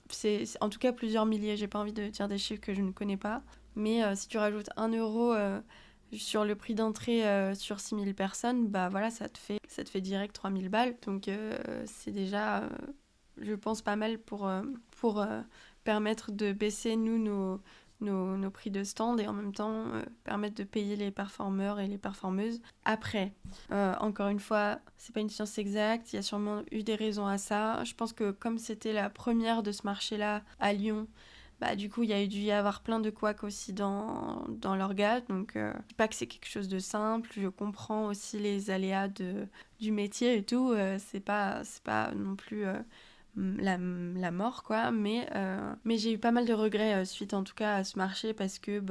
C'est en tout cas plusieurs milliers, j'ai pas envie de dire des chiffres que je ne connais pas. Mais si tu rajoutes 1 € sur le prix d'entrée sur 6 000 personnes, bah voilà, ça te fait direct 3 000 balles. Donc c'est déjà, je pense, pas mal pour permettre de baisser nos prix de stand et en même temps permettre de payer les performeurs et les performeuses. Après, encore une fois, c'est pas une science exacte, il y a sûrement eu des raisons à ça. Je pense que comme c'était la première de ce marché-là à Lyon, du coup, il y a dû y avoir plein de couacs aussi dans l'orga. Donc, je dis pas que c'est quelque chose de simple. Je comprends aussi les aléas du métier et tout. C'est pas non plus la mort, quoi. Mais j'ai eu pas mal de regrets suite, en tout cas, à ce marché parce que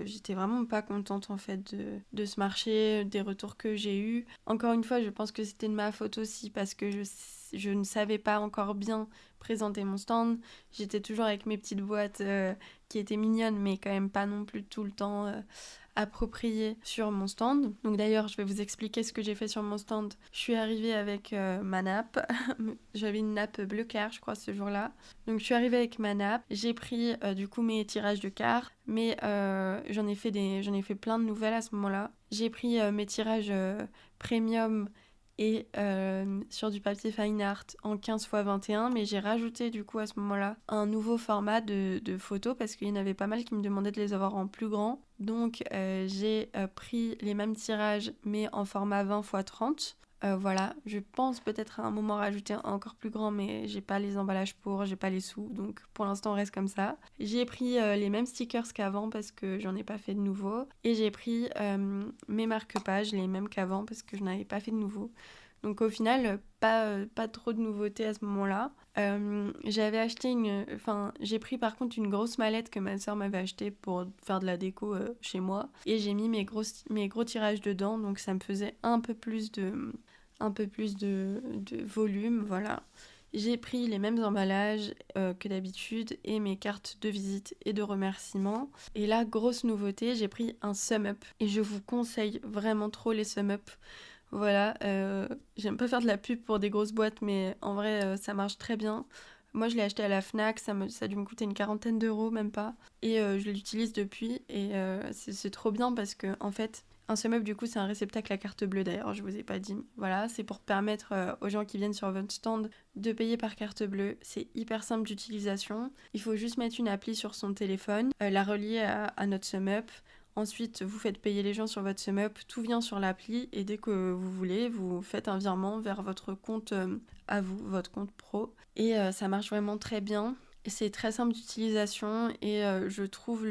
j'étais vraiment pas contente, en fait, de ce marché, des retours que j'ai eus. Encore une fois, je pense que c'était de ma faute aussi parce que je ne savais pas encore bien présenter mon stand. J'étais toujours avec mes petites boîtes qui étaient mignonnes, mais quand même pas non plus tout le temps appropriées sur mon stand. Donc d'ailleurs, je vais vous expliquer ce que j'ai fait sur mon stand. Je suis arrivée avec ma nappe. J'avais une nappe bleu clair, je crois, ce jour-là. Donc je suis arrivée avec ma nappe. J'ai pris du coup mes tirages de cartes, mais j'en ai fait plein de nouvelles à ce moment-là. J'ai pris mes tirages premium et sur du papier fine art en 15 x 21, mais j'ai rajouté du coup à ce moment-là un nouveau format de photos parce qu'il y en avait pas mal qui me demandaient de les avoir en plus grand. Donc j'ai pris les mêmes tirages mais en format 20 x 30. Voilà, je pense peut-être à un moment rajouter un encore plus grand, mais j'ai pas les emballages j'ai pas les sous, donc pour l'instant on reste comme ça. J'ai pris les mêmes stickers qu'avant parce que j'en ai pas fait de nouveau, et j'ai pris mes marque-pages les mêmes qu'avant parce que je n'avais pas fait de nouveau. Donc au final, pas trop de nouveautés à ce moment-là. J'ai pris par contre une grosse mallette que ma soeur m'avait achetée pour faire de la déco chez moi, et j'ai mis mes gros tirages dedans, donc ça me faisait un peu plus de volume, voilà. J'ai pris les mêmes emballages que d'habitude et mes cartes de visite et de remerciement. Et là, grosse nouveauté, j'ai pris un sum-up. Et je vous conseille vraiment trop les sum-up. Voilà, j'aime pas faire de la pub pour des grosses boîtes, mais en vrai, ça marche très bien. Moi, je l'ai acheté à la Fnac, ça a dû me coûter une quarantaine d'euros, même pas. Et je l'utilise depuis, et c'est trop bien parce que, en fait, un SumUp, du coup, c'est un réceptacle à carte bleue, d'ailleurs, je vous ai pas dit. Voilà, c'est pour permettre aux gens qui viennent sur votre stand de payer par carte bleue. C'est hyper simple d'utilisation. Il faut juste mettre une appli sur son téléphone, la relier à notre SumUp. Ensuite, vous faites payer les gens sur votre SumUp, tout vient sur l'appli et dès que vous voulez, vous faites un virement vers votre compte à vous, votre compte pro. Et ça marche vraiment très bien. C'est très simple d'utilisation et je trouve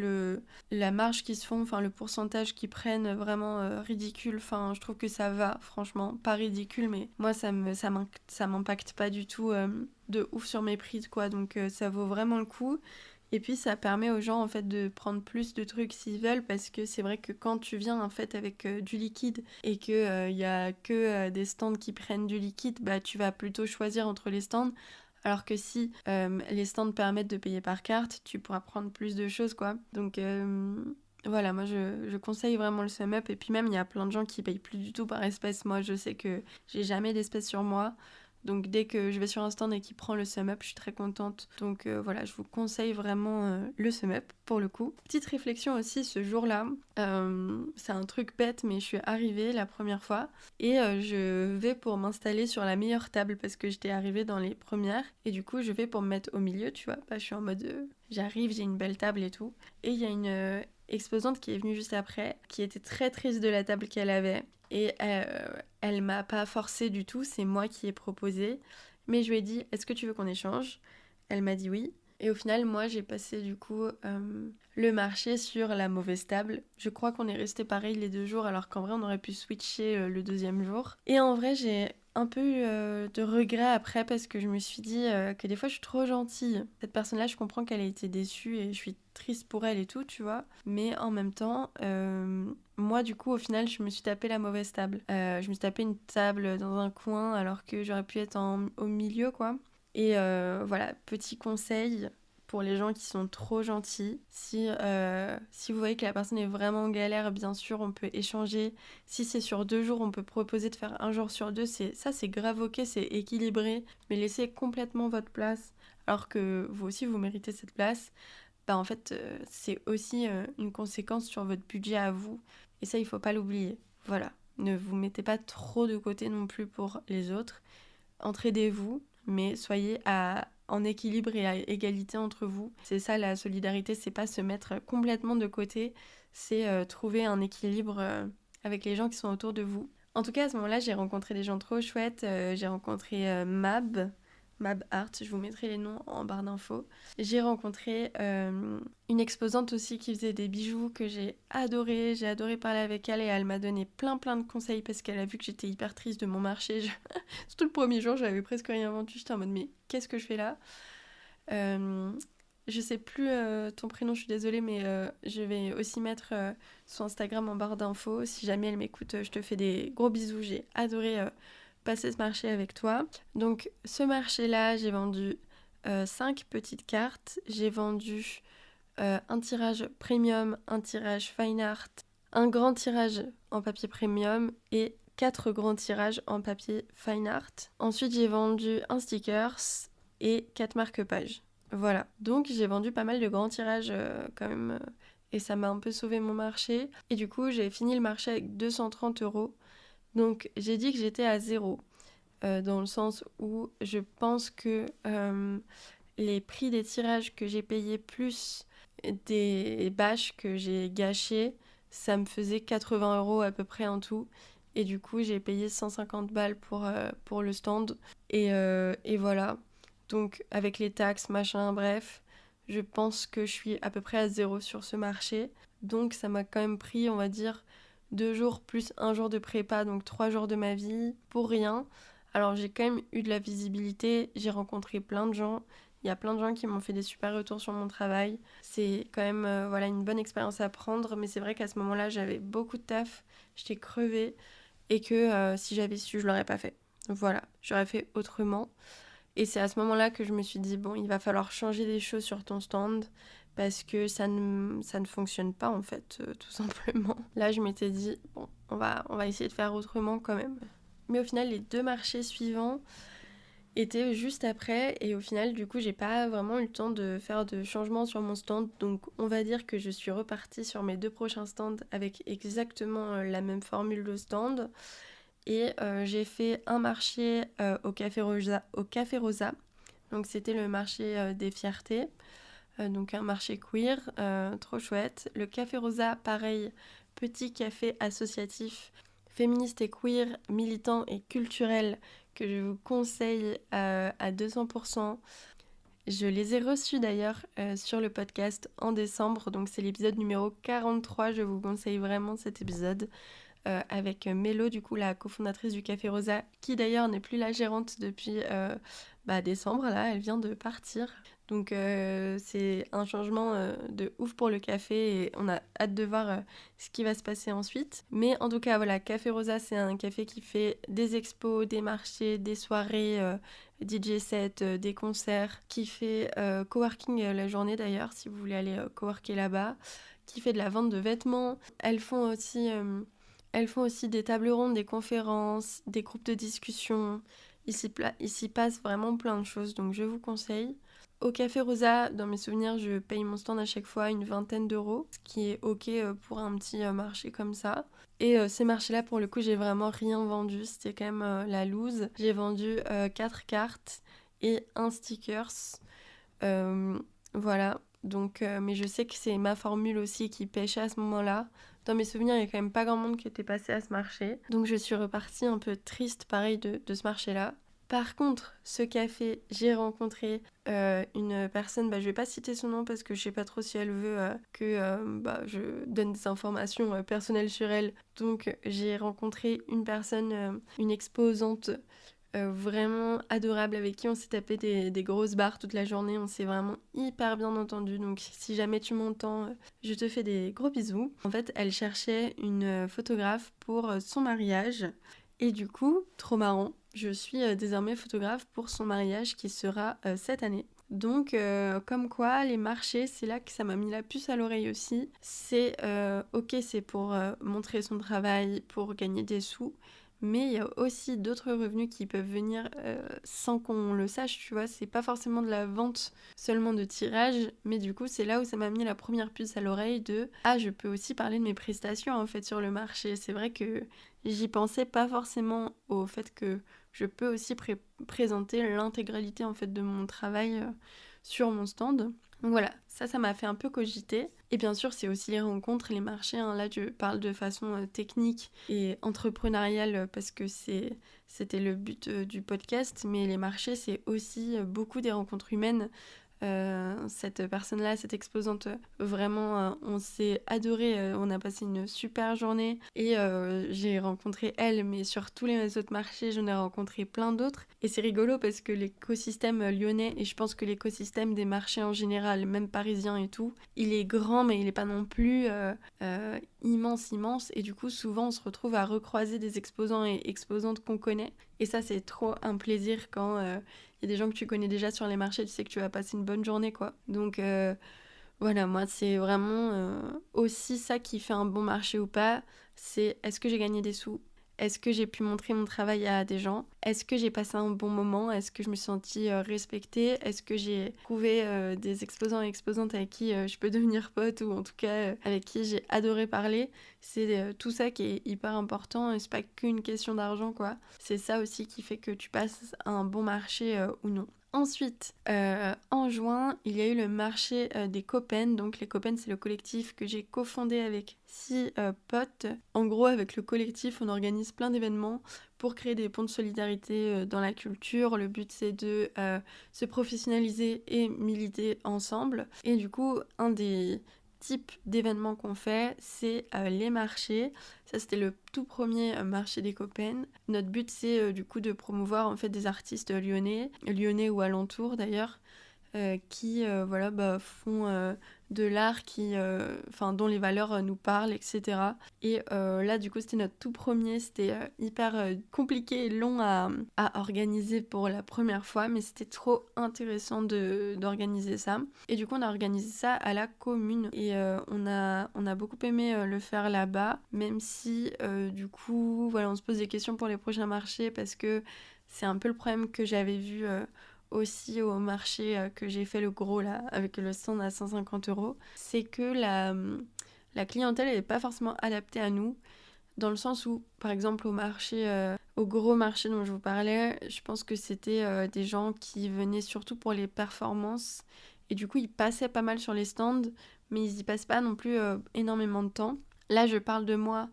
la marge qu'ils se font, enfin le pourcentage qu'ils prennent vraiment ridicule. Enfin, je trouve que ça va, franchement, pas ridicule, mais moi ça m'impacte pas du tout de ouf sur mes prix, quoi. Donc ça vaut vraiment le coup. Et puis ça permet aux gens en fait de prendre plus de trucs s'ils veulent parce que c'est vrai que quand tu viens en fait avec du liquide et que y a que des stands qui prennent du liquide, bah tu vas plutôt choisir entre les stands. Alors que si les stands permettent de payer par carte, tu pourras prendre plus de choses quoi. Donc voilà, moi je conseille vraiment le SumUp et puis même il y a plein de gens qui payent plus du tout par espèce. Moi je sais que j'ai jamais d'espèces sur moi. Donc dès que je vais sur un stand et qu'il prend le SumUp, je suis très contente. Donc voilà, je vous conseille vraiment le SumUp pour le coup. Petite réflexion aussi ce jour-là, c'est un truc bête mais je suis arrivée la première fois et je vais pour m'installer sur la meilleure table parce que j'étais arrivée dans les premières et du coup je vais pour me mettre au milieu, tu vois. Bah, je suis en mode j'arrive, j'ai une belle table et tout. Et il y a une exposante qui est venue juste après qui était très triste de la table qu'elle avait. Et elle m'a pas forcé du tout, c'est moi qui ai proposé. Mais je lui ai dit, est-ce que tu veux qu'on échange? Elle m'a dit oui. Et au final, moi, j'ai passé du coup le marché sur la mauvaise table. Je crois qu'on est resté pareil les 2 jours, alors qu'en vrai, on aurait pu switcher le deuxième jour. Et en vrai, j'ai un peu eu de regrets après parce que je me suis dit que des fois, je suis trop gentille. Cette personne-là, je comprends qu'elle a été déçue et je suis triste pour elle et tout, tu vois. Mais en même temps, moi, du coup, au final, je me suis tapé la mauvaise table. Je me suis tapé une table dans un coin alors que j'aurais pu être au milieu, quoi. Et voilà, petit conseil pour les gens qui sont trop gentils. Si vous voyez que la personne est vraiment en galère, bien sûr, on peut échanger. Si c'est sur 2 jours, on peut proposer de faire un jour sur deux. C'est grave ok, c'est équilibré. Mais laissez complètement votre place alors que vous aussi, vous méritez cette place. Bah en fait, c'est aussi une conséquence sur votre budget à vous. Et ça, il faut pas l'oublier. Voilà. Ne vous mettez pas trop de côté non plus pour les autres. Entraidez-vous, mais soyez en équilibre et à égalité entre vous. C'est ça la solidarité, c'est pas se mettre complètement de côté, c'est trouver un équilibre avec les gens qui sont autour de vous. En tout cas, à ce moment-là, j'ai rencontré des gens trop chouettes. J'ai rencontré Mab Art, je vous mettrai les noms en barre d'infos. J'ai rencontré une exposante aussi qui faisait des bijoux que j'ai adoré parler avec elle et elle m'a donné plein de conseils parce qu'elle a vu que j'étais hyper triste de mon marché. Surtout le premier jour, j'avais presque rien vendu, j'étais en mode mais qu'est-ce que je fais là? Je sais plus ton prénom, je suis désolée, mais je vais aussi mettre son Instagram en barre d'infos. Si jamais elle m'écoute, je te fais des gros bisous. J'ai adoré passer ce marché avec toi. Donc ce marché-là, j'ai vendu 5 petites cartes. J'ai vendu un tirage premium, un tirage fine art, un grand tirage en papier premium et 4 grands tirages en papier fine art. Ensuite, j'ai vendu un stickers et 4 marque-pages. Voilà, donc j'ai vendu pas mal de grands tirages quand même et ça m'a un peu sauvé mon marché. Et du coup, j'ai fini le marché avec 230 euros. Donc j'ai dit que j'étais à zéro, dans le sens où je pense que les prix des tirages que j'ai payés plus des bâches que j'ai gâchées, ça me faisait 80 euros à peu près en tout. Et du coup, j'ai payé 150 balles pour le stand. Et voilà. Donc, avec les taxes, machin, bref, je pense que je suis à peu près à zéro sur ce marché. Donc, ça m'a quand même pris, on va dire, 2 jours plus un jour de prépa, donc 3 jours de ma vie, pour rien. Alors, j'ai quand même eu de la visibilité, j'ai rencontré plein de gens. Il y a plein de gens qui m'ont fait des super retours sur mon travail. C'est quand même voilà, une bonne expérience à prendre, mais c'est vrai qu'à ce moment-là, j'avais beaucoup de taf, j'étais crevée, et que si j'avais su, je l'aurais pas fait. Voilà, j'aurais fait autrement. Et c'est à ce moment-là que je me suis dit, bon, il va falloir changer des choses sur ton stand, parce que ça ne fonctionne pas en fait, tout simplement. Là, je m'étais dit, bon, on va essayer de faire autrement quand même. Mais au final, les 2 marchés suivants étaient juste après, et au final, du coup, j'ai pas vraiment eu le temps de faire de changements sur mon stand, donc on va dire que je suis repartie sur mes 2 prochains stands avec exactement la même formule de stand, et j'ai fait un marché au Café Rosa, donc c'était le marché des fiertés, donc un marché queer, trop chouette. Le Café Rosa, pareil, petit café associatif, féministe et queer, militant et culturel, que je vous conseille à 200%. Je les ai reçus d'ailleurs sur le podcast en décembre, donc c'est l'épisode numéro 43, je vous conseille vraiment cet épisode. Avec Mélo, du coup la cofondatrice du Café Rosa, qui d'ailleurs n'est plus la gérante depuis décembre, là, elle vient de partir. Donc c'est un changement de ouf pour le café et on a hâte de voir ce qui va se passer ensuite. Mais en tout cas, voilà, Café Rosa, c'est un café qui fait des expos, des marchés, des soirées, DJ set, des concerts, qui fait coworking la journée d'ailleurs, si vous voulez aller coworker là-bas, qui fait de la vente de vêtements. Elles font aussi des tables rondes, des conférences, des groupes de discussion. Il s'y passe vraiment plein de choses, donc je vous conseille. Au Café Rosa, dans mes souvenirs, je paye mon stand à chaque fois une vingtaine d'euros, ce qui est ok pour un petit marché comme ça. Et ces marchés-là, pour le coup, j'ai vraiment rien vendu, c'était quand même la loose. J'ai vendu 4 cartes et un stickers. Voilà, donc, mais je sais que c'est ma formule aussi qui pêchait à ce moment-là. Dans mes souvenirs, il y a quand même pas grand monde qui était passé à ce marché. Donc je suis repartie un peu triste, pareil, de ce marché-là. Par contre, ce café, j'ai rencontré une personne, je vais pas citer son nom parce que je sais pas trop si elle veut que je donne des informations personnelles sur elle. Donc j'ai rencontré une personne, une exposante vraiment adorable, avec qui on s'est tapé des grosses barres toute la journée, on s'est vraiment hyper bien entendu, donc si jamais tu m'entends, je te fais des gros bisous. En fait, elle cherchait une photographe pour son mariage, et du coup, trop marrant, je suis désormais photographe pour son mariage qui sera cette année. Donc, comme quoi, les marchés, c'est là que ça m'a mis la puce à l'oreille aussi. C'est ok, c'est pour montrer son travail, pour gagner des sous, mais il y a aussi d'autres revenus qui peuvent venir sans qu'on le sache, tu vois. C'est pas forcément de la vente seulement de tirage, mais du coup, c'est là où ça m'a mis la première puce à l'oreille de « Ah, je peux aussi parler de mes prestations, en fait, sur le marché. » C'est vrai que j'y pensais pas forcément au fait que je peux aussi présenter l'intégralité, en fait, de mon travail sur mon stand. Donc voilà, ça m'a fait un peu cogiter. Et bien sûr, c'est aussi les rencontres, les marchés. Hein. Là, je parle de façon technique et entrepreneuriale parce que c'était le but du podcast. Mais les marchés, c'est aussi beaucoup des rencontres humaines. Cette personne-là, cette exposante, vraiment, on s'est adoré, on a passé une super journée et j'ai rencontré elle, mais sur tous les autres marchés, j'en ai rencontré plein d'autres. Et c'est rigolo parce que l'écosystème lyonnais, et je pense que l'écosystème des marchés en général, même parisien et tout, il est grand, mais il est pas non plus immense. Et du coup, souvent, on se retrouve à recroiser des exposants et exposantes qu'on connaît. Et ça, c'est trop un plaisir quand il y a des gens que tu connais déjà sur les marchés, tu sais que tu vas passer une bonne journée, quoi. Donc voilà, moi, c'est vraiment aussi ça qui fait un bon marché ou pas. C'est est-ce que j'ai gagné des sous? Est-ce que j'ai pu montrer mon travail à des gens? Est-ce que j'ai passé un bon moment? Est-ce que je me suis sentie respectée? Est-ce que j'ai trouvé des exposants et exposantes avec qui je peux devenir pote, ou en tout cas avec qui j'ai adoré parler? C'est tout ça qui est hyper important, et c'est pas qu'une question d'argent, quoi. C'est ça aussi qui fait que tu passes un bon marché ou non. Ensuite, en juin, il y a eu le marché des Copennes. Donc les Copennes, c'est le collectif que j'ai cofondé avec 6 potes. En gros, avec le collectif, on organise plein d'événements pour créer des ponts de solidarité dans la culture. Le but, c'est de se professionnaliser et militer ensemble. Et du coup, un des types d'événements qu'on fait, c'est les marchés. Ça, c'était le tout premier marché des Copennes. Notre but, c'est du coup de promouvoir en fait des artistes lyonnais ou alentours d'ailleurs, qui font de l'art dont les valeurs nous parlent, etc. Et là, du coup, c'était notre tout premier. C'était hyper compliqué et long à organiser pour la première fois, mais c'était trop intéressant d'organiser ça. Et du coup, on a organisé ça à la commune. Et on a beaucoup aimé le faire là-bas, même si, du coup, voilà, on se pose des questions pour les prochains marchés parce que c'est un peu le problème que j'avais vu aussi au marché que j'ai fait le gros là, avec le stand à 150 €, c'est que la clientèle n'est pas forcément adaptée à nous, dans le sens où, par exemple, au gros marché dont je vous parlais, je pense que c'était des gens qui venaient surtout pour les performances, et du coup, ils passaient pas mal sur les stands, mais ils y passent pas non plus énormément de temps. Là, je parle de moi,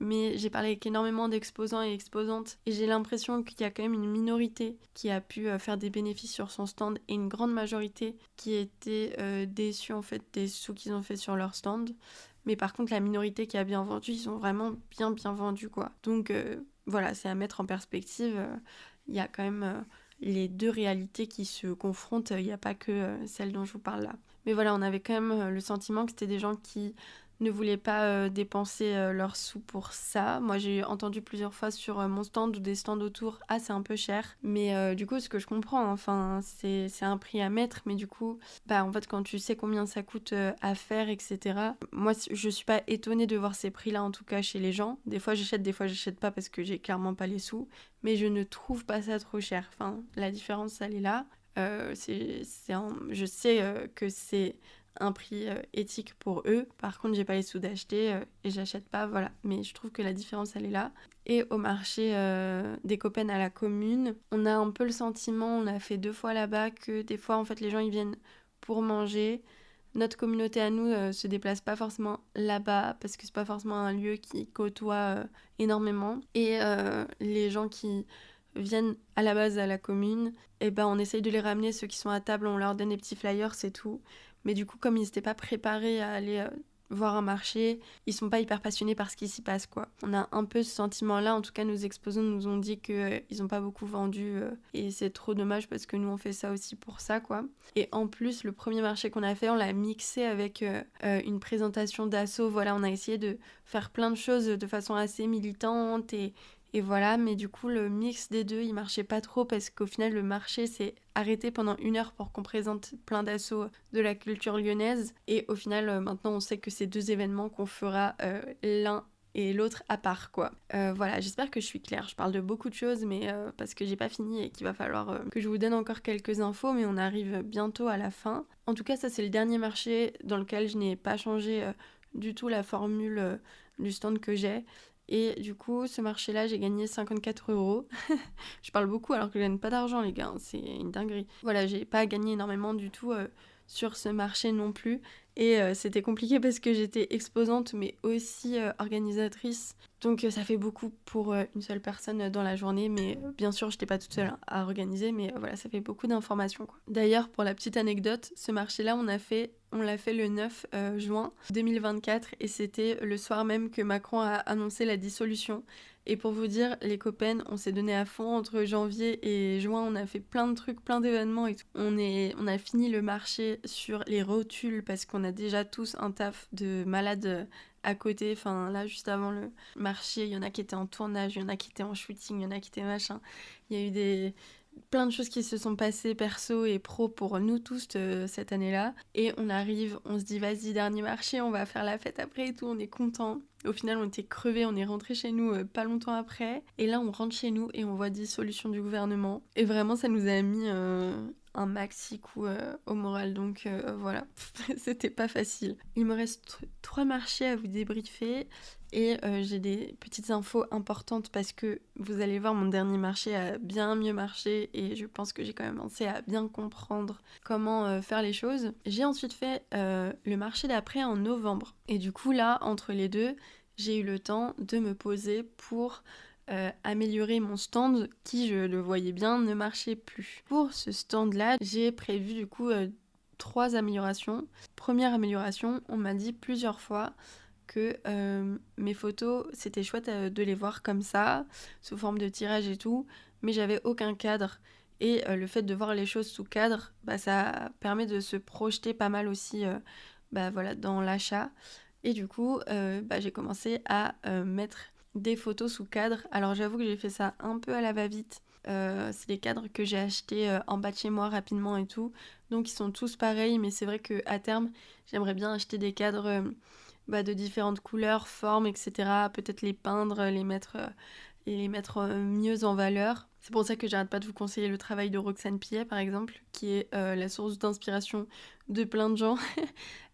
mais j'ai parlé avec énormément d'exposants et exposantes, et j'ai l'impression qu'il y a quand même une minorité qui a pu faire des bénéfices sur son stand, et une grande majorité qui était déçue en fait des sous qu'ils ont fait sur leur stand. Mais par contre, la minorité qui a bien vendu, ils ont vraiment bien vendu, quoi. Donc voilà, c'est à mettre en perspective. Il y a quand même les deux réalités qui se confrontent. Il n'y a pas que celle dont je vous parle là. Mais voilà, on avait quand même le sentiment que c'était des gens qui ne voulaient pas dépenser leurs sous pour ça. Moi, j'ai entendu plusieurs fois sur mon stand ou des stands autour, ah, c'est un peu cher. Mais du coup, ce que je comprends, enfin, c'est un prix à mettre, mais du coup, bah, en fait, quand tu sais combien ça coûte à faire, etc., moi, je suis pas étonnée de voir ces prix-là, en tout cas, chez les gens. Des fois, j'achète pas parce que j'ai clairement pas les sous, mais je ne trouve pas ça trop cher. Enfin, la différence, elle est là. Je sais que c'est un prix éthique pour eux. Par contre, j'ai pas les sous d'acheter et j'achète pas, voilà. Mais je trouve que la différence, elle est là. Et au marché des Copennes à la commune, on a un peu le sentiment, on a fait 2 fois là-bas, que des fois, en fait, les gens, ils viennent pour manger. Notre communauté à nous se déplace pas forcément là-bas parce que c'est pas forcément un lieu qui côtoie énormément. Et les gens qui viennent à la base à la commune, et ben on essaye de les ramener, ceux qui sont à table, on leur donne des petits flyers, c'est tout. Mais du coup, comme ils n'étaient pas préparés à aller voir un marché, ils sont pas hyper passionnés par ce qui s'y passe, quoi. On a un peu ce sentiment-là, en tout cas nos exposants nous ont dit qu'ils ils ont pas beaucoup vendu et c'est trop dommage parce que nous on fait ça aussi pour ça, quoi. Et en plus, le premier marché qu'on a fait, on l'a mixé avec une présentation d'assaut. Voilà, on a essayé de faire plein de choses de façon assez militante et voilà, mais du coup, le mix des deux, il marchait pas trop parce qu'au final, le marché s'est arrêté pendant 1 heure pour qu'on présente plein d'assauts de la culture lyonnaise. Et au final, maintenant, on sait que c'est 2 événements qu'on fera l'un et l'autre à part, quoi. Voilà, j'espère que je suis claire. Je parle de beaucoup de choses, mais parce que j'ai pas fini et qu'il va falloir que je vous donne encore quelques infos, mais on arrive bientôt à la fin. En tout cas, ça, c'est le dernier marché dans lequel je n'ai pas changé du tout la formule du stand que j'ai. Et du coup, ce marché-là, j'ai gagné 54 €. Je parle beaucoup alors que je gagne pas d'argent, les gars. C'est une dinguerie. Voilà, j'ai pas gagné énormément du tout sur ce marché non plus. Et c'était compliqué parce que j'étais exposante, mais aussi organisatrice. Donc ça fait beaucoup pour une seule personne dans la journée. Mais bien sûr, j'étais pas toute seule à organiser. Mais voilà, ça fait beaucoup d'informations, quoi. D'ailleurs, pour la petite anecdote, ce marché-là, on l'a fait le 9 juin 2024 et c'était le soir même que Macron a annoncé la dissolution. Et pour vous dire, les Copennes, on s'est donné à fond entre janvier et juin, on a fait plein de trucs, plein d'événements et tout. On a fini le marché sur les rotules parce qu'on a déjà tous un taf de malade à côté. Enfin là, juste avant le marché, il y en a qui étaient en tournage, il y en a qui étaient en shooting, il y en a qui étaient machin. Il y a eu plein de choses qui se sont passées perso et pro pour nous tous cette année-là. Et on arrive, on se dit vas-y, dernier marché, on va faire la fête après et tout, on est content. Au final, on était crevés, on est rentré chez nous pas longtemps après. Et là, on rentre chez nous et on voit dissolution du gouvernement. Et vraiment, ça nous a mis un maxi coup au moral. Donc voilà, c'était pas facile. Il me reste 3 marchés à vous débriefer. Et j'ai des petites infos importantes parce que vous allez voir, mon dernier marché a bien mieux marché et je pense que j'ai quand même commencé à bien comprendre comment faire les choses. J'ai ensuite fait le marché d'après en novembre. Et du coup là, entre les deux, j'ai eu le temps de me poser pour améliorer mon stand qui, je le voyais bien, ne marchait plus. Pour ce stand-là, j'ai prévu du coup 3 améliorations. Première amélioration, on m'a dit plusieurs fois que mes photos, c'était chouette de les voir comme ça, sous forme de tirage et tout, mais j'avais aucun cadre. Et le fait de voir les choses sous cadre, ça permet de se projeter pas mal aussi voilà, dans l'achat. Et du coup, j'ai commencé à mettre des photos sous cadre. Alors j'avoue que j'ai fait ça un peu à la va-vite. C'est des cadres que j'ai achetés en bas de chez moi rapidement et tout. Donc ils sont tous pareils, mais c'est vrai qu'à terme, j'aimerais bien acheter des cadres de différentes couleurs, formes, etc. Peut-être les peindre, les mettre mieux en valeur. C'est pour ça que j'arrête pas de vous conseiller le travail de Roxane Pillet, par exemple, qui est la source d'inspiration de plein de gens.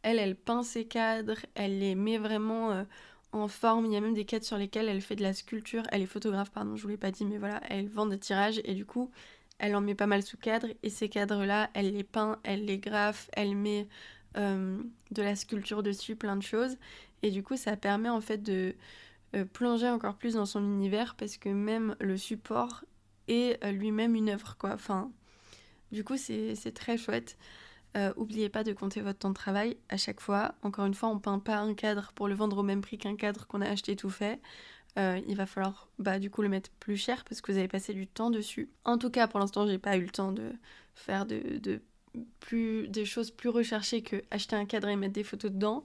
Elle peint ses cadres, elle les met vraiment en forme. Il y a même des cadres sur lesquels elle fait de la sculpture. Elle est photographe, pardon, je vous l'ai pas dit, mais voilà, elle vend des tirages et du coup, elle en met pas mal sous cadre. Et ces cadres-là, elle les peint, elle les graffe, elle met de la sculpture dessus, plein de choses. Et du coup, ça permet en fait de plonger encore plus dans son univers parce que même le support est lui-même une œuvre, quoi. Enfin, du coup, c'est très chouette. Oubliez pas de compter votre temps de travail à chaque fois. Encore une fois, on peint pas un cadre pour le vendre au même prix qu'un cadre qu'on a acheté tout fait. Il va falloir du coup le mettre plus cher parce que vous avez passé du temps dessus. En tout cas, pour l'instant, j'ai pas eu le temps de faire des choses plus recherchées que acheter un cadre et mettre des photos dedans.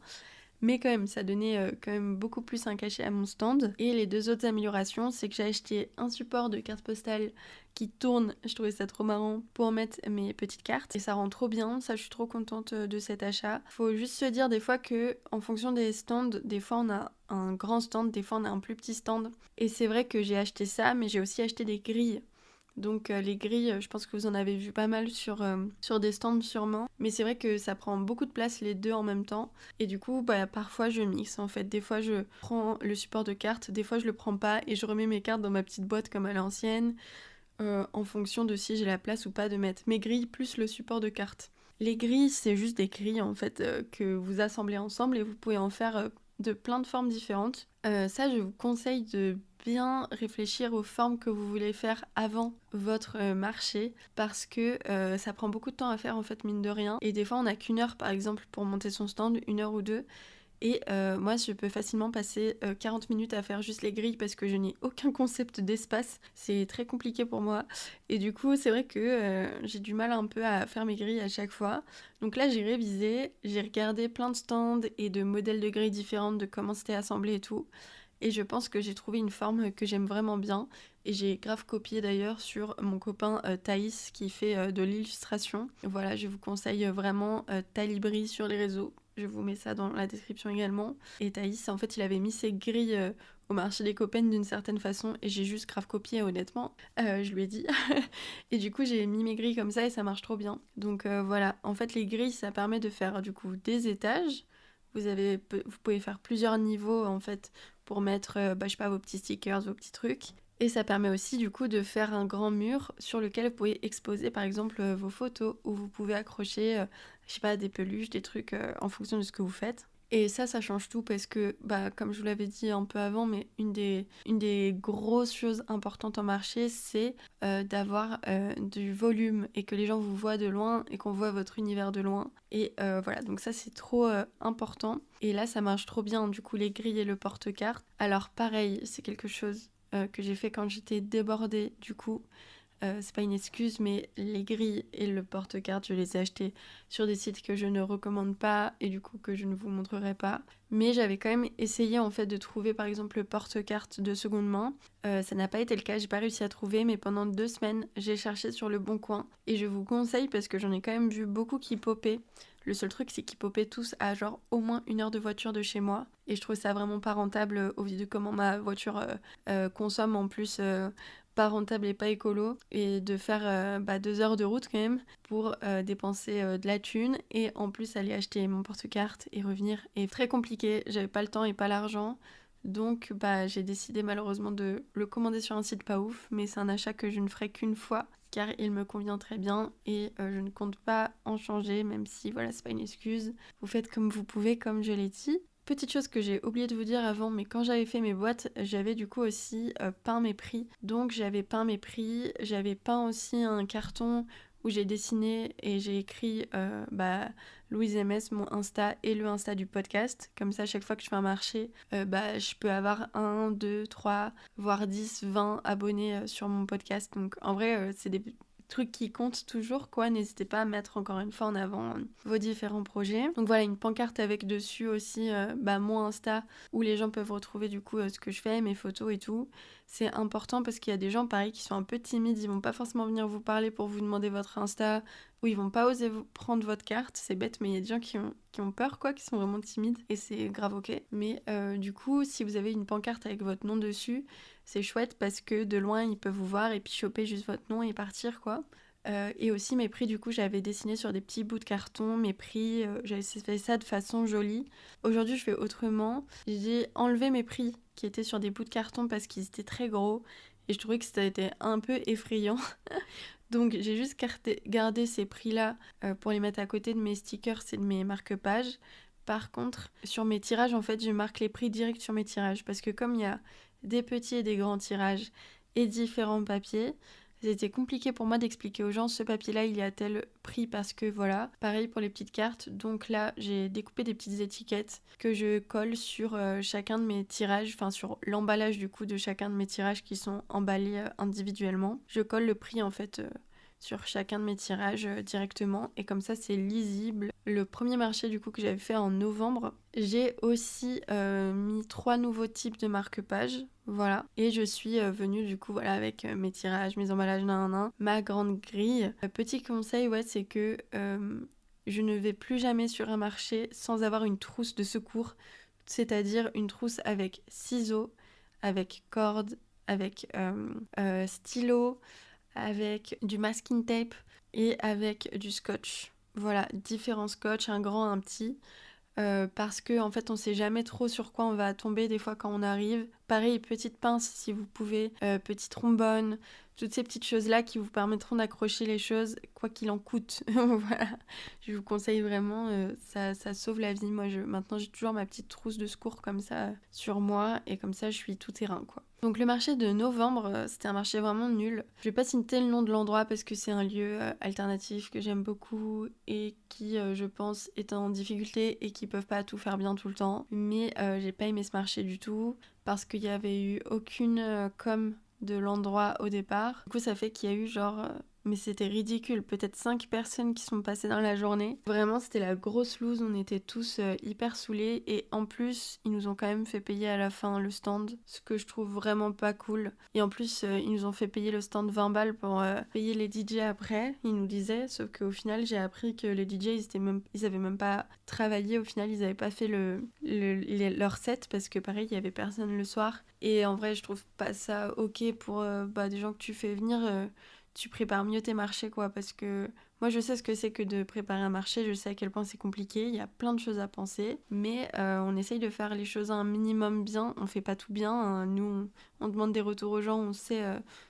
Mais quand même, ça donnait quand même beaucoup plus un cachet à mon stand. Et les deux autres améliorations, c'est que j'ai acheté un support de carte postale qui tourne, je trouvais ça trop marrant, pour mettre mes petites cartes. Et ça rend trop bien, ça je suis trop contente de cet achat. Faut juste se dire des fois que en fonction des stands, des fois on a un grand stand, des fois on a un plus petit stand. Et c'est vrai que j'ai acheté ça, mais j'ai aussi acheté des grilles. Donc les grilles, je pense que vous en avez vu pas mal sur des stands sûrement. Mais c'est vrai que ça prend beaucoup de place les deux en même temps. Et du coup, parfois je mixe en fait. Des fois je prends le support de carte, des fois je le prends pas et je remets mes cartes dans ma petite boîte comme à l'ancienne. En fonction de si j'ai la place ou pas de mettre mes grilles plus le support de carte. Les grilles, c'est juste des grilles en fait que vous assemblez ensemble et vous pouvez en faire de plein de formes différentes. Ça, je vous conseille de bien réfléchir aux formes que vous voulez faire avant votre marché parce que ça prend beaucoup de temps à faire en fait mine de rien et des fois on n'a qu'une heure par exemple pour monter son stand, une heure ou deux. Et moi, je peux facilement passer 40 minutes à faire juste les grilles parce que je n'ai aucun concept d'espace. C'est très compliqué pour moi. Et du coup, c'est vrai que j'ai du mal un peu à faire mes grilles à chaque fois. Donc là, j'ai révisé, j'ai regardé plein de stands et de modèles de grilles différentes, de comment c'était assemblé et tout. Et je pense que j'ai trouvé une forme que j'aime vraiment bien. Et j'ai grave copié d'ailleurs sur mon copain Thaïs qui fait de l'illustration. Voilà, je vous conseille vraiment Talibri sur les réseaux. Je vous mets ça dans la description également. Et Thaïs, en fait, il avait mis ses grilles au marché des copains d'une certaine façon et j'ai juste grave copié honnêtement. Je lui ai dit. Et du coup, j'ai mis mes grilles comme ça et ça marche trop bien. Donc voilà, en fait, les grilles, ça permet de faire du coup des étages. Vous pouvez faire plusieurs niveaux en fait pour mettre, je sais pas, vos petits stickers, vos petits trucs. Et ça permet aussi du coup de faire un grand mur sur lequel vous pouvez exposer par exemple vos photos ou vous pouvez accrocher, je sais pas, des peluches, des trucs en fonction de ce que vous faites. Et ça change tout parce que, comme je vous l'avais dit un peu avant, mais une des grosses choses importantes en marché, c'est d'avoir du volume et que les gens vous voient de loin et qu'on voit votre univers de loin. Et voilà, donc ça c'est trop important. Et là, ça marche trop bien, du coup, les grilles et le porte-carte. Alors pareil, c'est quelque chose que j'ai fait quand j'étais débordée, du coup. C'est pas une excuse, mais les grilles et le porte-carte, je les ai achetés sur des sites que je ne recommande pas et du coup que je ne vous montrerai pas. Mais j'avais quand même essayé en fait de trouver par exemple le porte-carte de seconde main. Ça n'a pas été le cas, j'ai pas réussi à trouver, mais pendant 2 semaines, j'ai cherché sur le bon coin et je vous conseille parce que j'en ai quand même vu beaucoup qui popaient. Le seul truc, c'est qu'ils popaient tous à genre au moins 1 heure de voiture de chez moi. Et je trouve ça vraiment pas rentable au vu de comment ma voiture consomme en plus. Pas rentable et pas écolo et de faire 2 heures de route quand même pour dépenser de la thune et en plus aller acheter mon porte-carte et revenir est très compliqué, j'avais pas le temps et pas l'argent donc j'ai décidé malheureusement de le commander sur un site pas ouf mais c'est un achat que je ne ferai qu'une fois car il me convient très bien et je ne compte pas en changer même si voilà c'est pas une excuse, vous faites comme vous pouvez comme je l'ai dit. Petite chose que j'ai oublié de vous dire avant, mais quand j'avais fait mes boîtes, j'avais du coup aussi peint mes prix. Donc j'avais peint mes prix, j'avais peint aussi un carton où j'ai dessiné et j'ai écrit Louise MS, mon Insta et le Insta du podcast. Comme ça, chaque fois que je fais un marché, je peux avoir 1, 2, 3, voire 10, 20 abonnés sur mon podcast. Donc en vrai, c'est des truc qui compte toujours, quoi. N'hésitez pas à mettre encore une fois en avant vos différents projets. Donc voilà, une pancarte avec dessus aussi mon Insta où les gens peuvent retrouver du coup ce que je fais, mes photos et tout. C'est important parce qu'il y a des gens pareil qui sont un peu timides, ils vont pas forcément venir vous parler pour vous demander votre Insta ou ils vont pas oser vous prendre votre carte. C'est bête, mais il y a des gens qui ont peur, quoi, qui sont vraiment timides et c'est grave ok. Mais du coup, si vous avez une pancarte avec votre nom dessus, c'est chouette parce que de loin ils peuvent vous voir et puis choper juste votre nom et partir, quoi. Et aussi mes prix, du coup j'avais dessiné sur des petits bouts de carton mes prix, j'avais fait ça de façon jolie. Aujourd'hui je fais autrement, j'ai enlevé mes prix qui étaient sur des bouts de carton parce qu'ils étaient très gros et je trouvais que ça était un peu effrayant. Donc j'ai juste gardé ces prix-là pour les mettre à côté de mes stickers et de mes marque-pages. Par contre, sur mes tirages, en fait, je marque les prix direct sur mes tirages parce que comme il y a des petits et des grands tirages et différents papiers, c'était compliqué pour moi d'expliquer aux gens ce papier-là il y a tel prix parce que voilà. Pareil pour les petites cartes, donc là j'ai découpé des petites étiquettes que je colle sur chacun de mes tirages, enfin sur l'emballage du coup de chacun de mes tirages qui sont emballés individuellement. Je colle le prix en fait sur chacun de mes tirages directement et comme ça c'est lisible. Le premier marché du coup que j'avais fait en novembre, j'ai aussi mis 3 nouveaux types de marque-pages, voilà, et je suis venue du coup voilà avec mes tirages, mes emballages, ma grande grille. Petit conseil, ouais, c'est que je ne vais plus jamais sur un marché sans avoir une trousse de secours, c'est-à-dire une trousse avec ciseaux, avec cordes, avec stylo, avec du masking tape et avec du scotch. Voilà, différents scotch, un grand, un petit. Parce que en fait on sait jamais trop sur quoi on va tomber des fois quand on arrive. Pareil, petite pince si vous pouvez, petit trombone, toutes ces petites choses là qui vous permettront d'accrocher les choses quoi qu'il en coûte. Voilà, je vous conseille vraiment, ça sauve la vie. Moi maintenant j'ai toujours ma petite trousse de secours comme ça sur moi et comme ça je suis tout terrain, quoi. Donc le marché de novembre, c'était un marché vraiment nul. Je vais pas citer le nom de l'endroit parce que c'est un lieu alternatif que j'aime beaucoup et qui, je pense, est en difficulté et qui peuvent pas tout faire bien tout le temps. Mais j'ai pas aimé ce marché du tout parce qu'il y avait eu aucune com de l'endroit au départ. Du coup ça fait qu'il y a eu genre... mais c'était ridicule, peut-être 5 personnes qui sont passées dans la journée. Vraiment, c'était la grosse loose, on était tous hyper saoulés. Et en plus, ils nous ont quand même fait payer à la fin le stand, ce que je trouve vraiment pas cool. Et en plus, ils nous ont fait payer le stand 20 balles pour payer les DJ après, ils nous disaient. Sauf qu'au final, j'ai appris que les DJ, ils avaient même pas travaillé. Au final, ils avaient pas fait leur set parce que pareil, il y avait personne le soir. Et en vrai, je trouve pas ça ok pour des gens que tu fais venir... tu prépares mieux tes marchés, quoi, parce que moi je sais ce que c'est que de préparer un marché, je sais à quel point c'est compliqué, il y a plein de choses à penser, mais on essaye de faire les choses un minimum bien, on fait pas tout bien, hein. Nous on demande des retours aux gens, on sait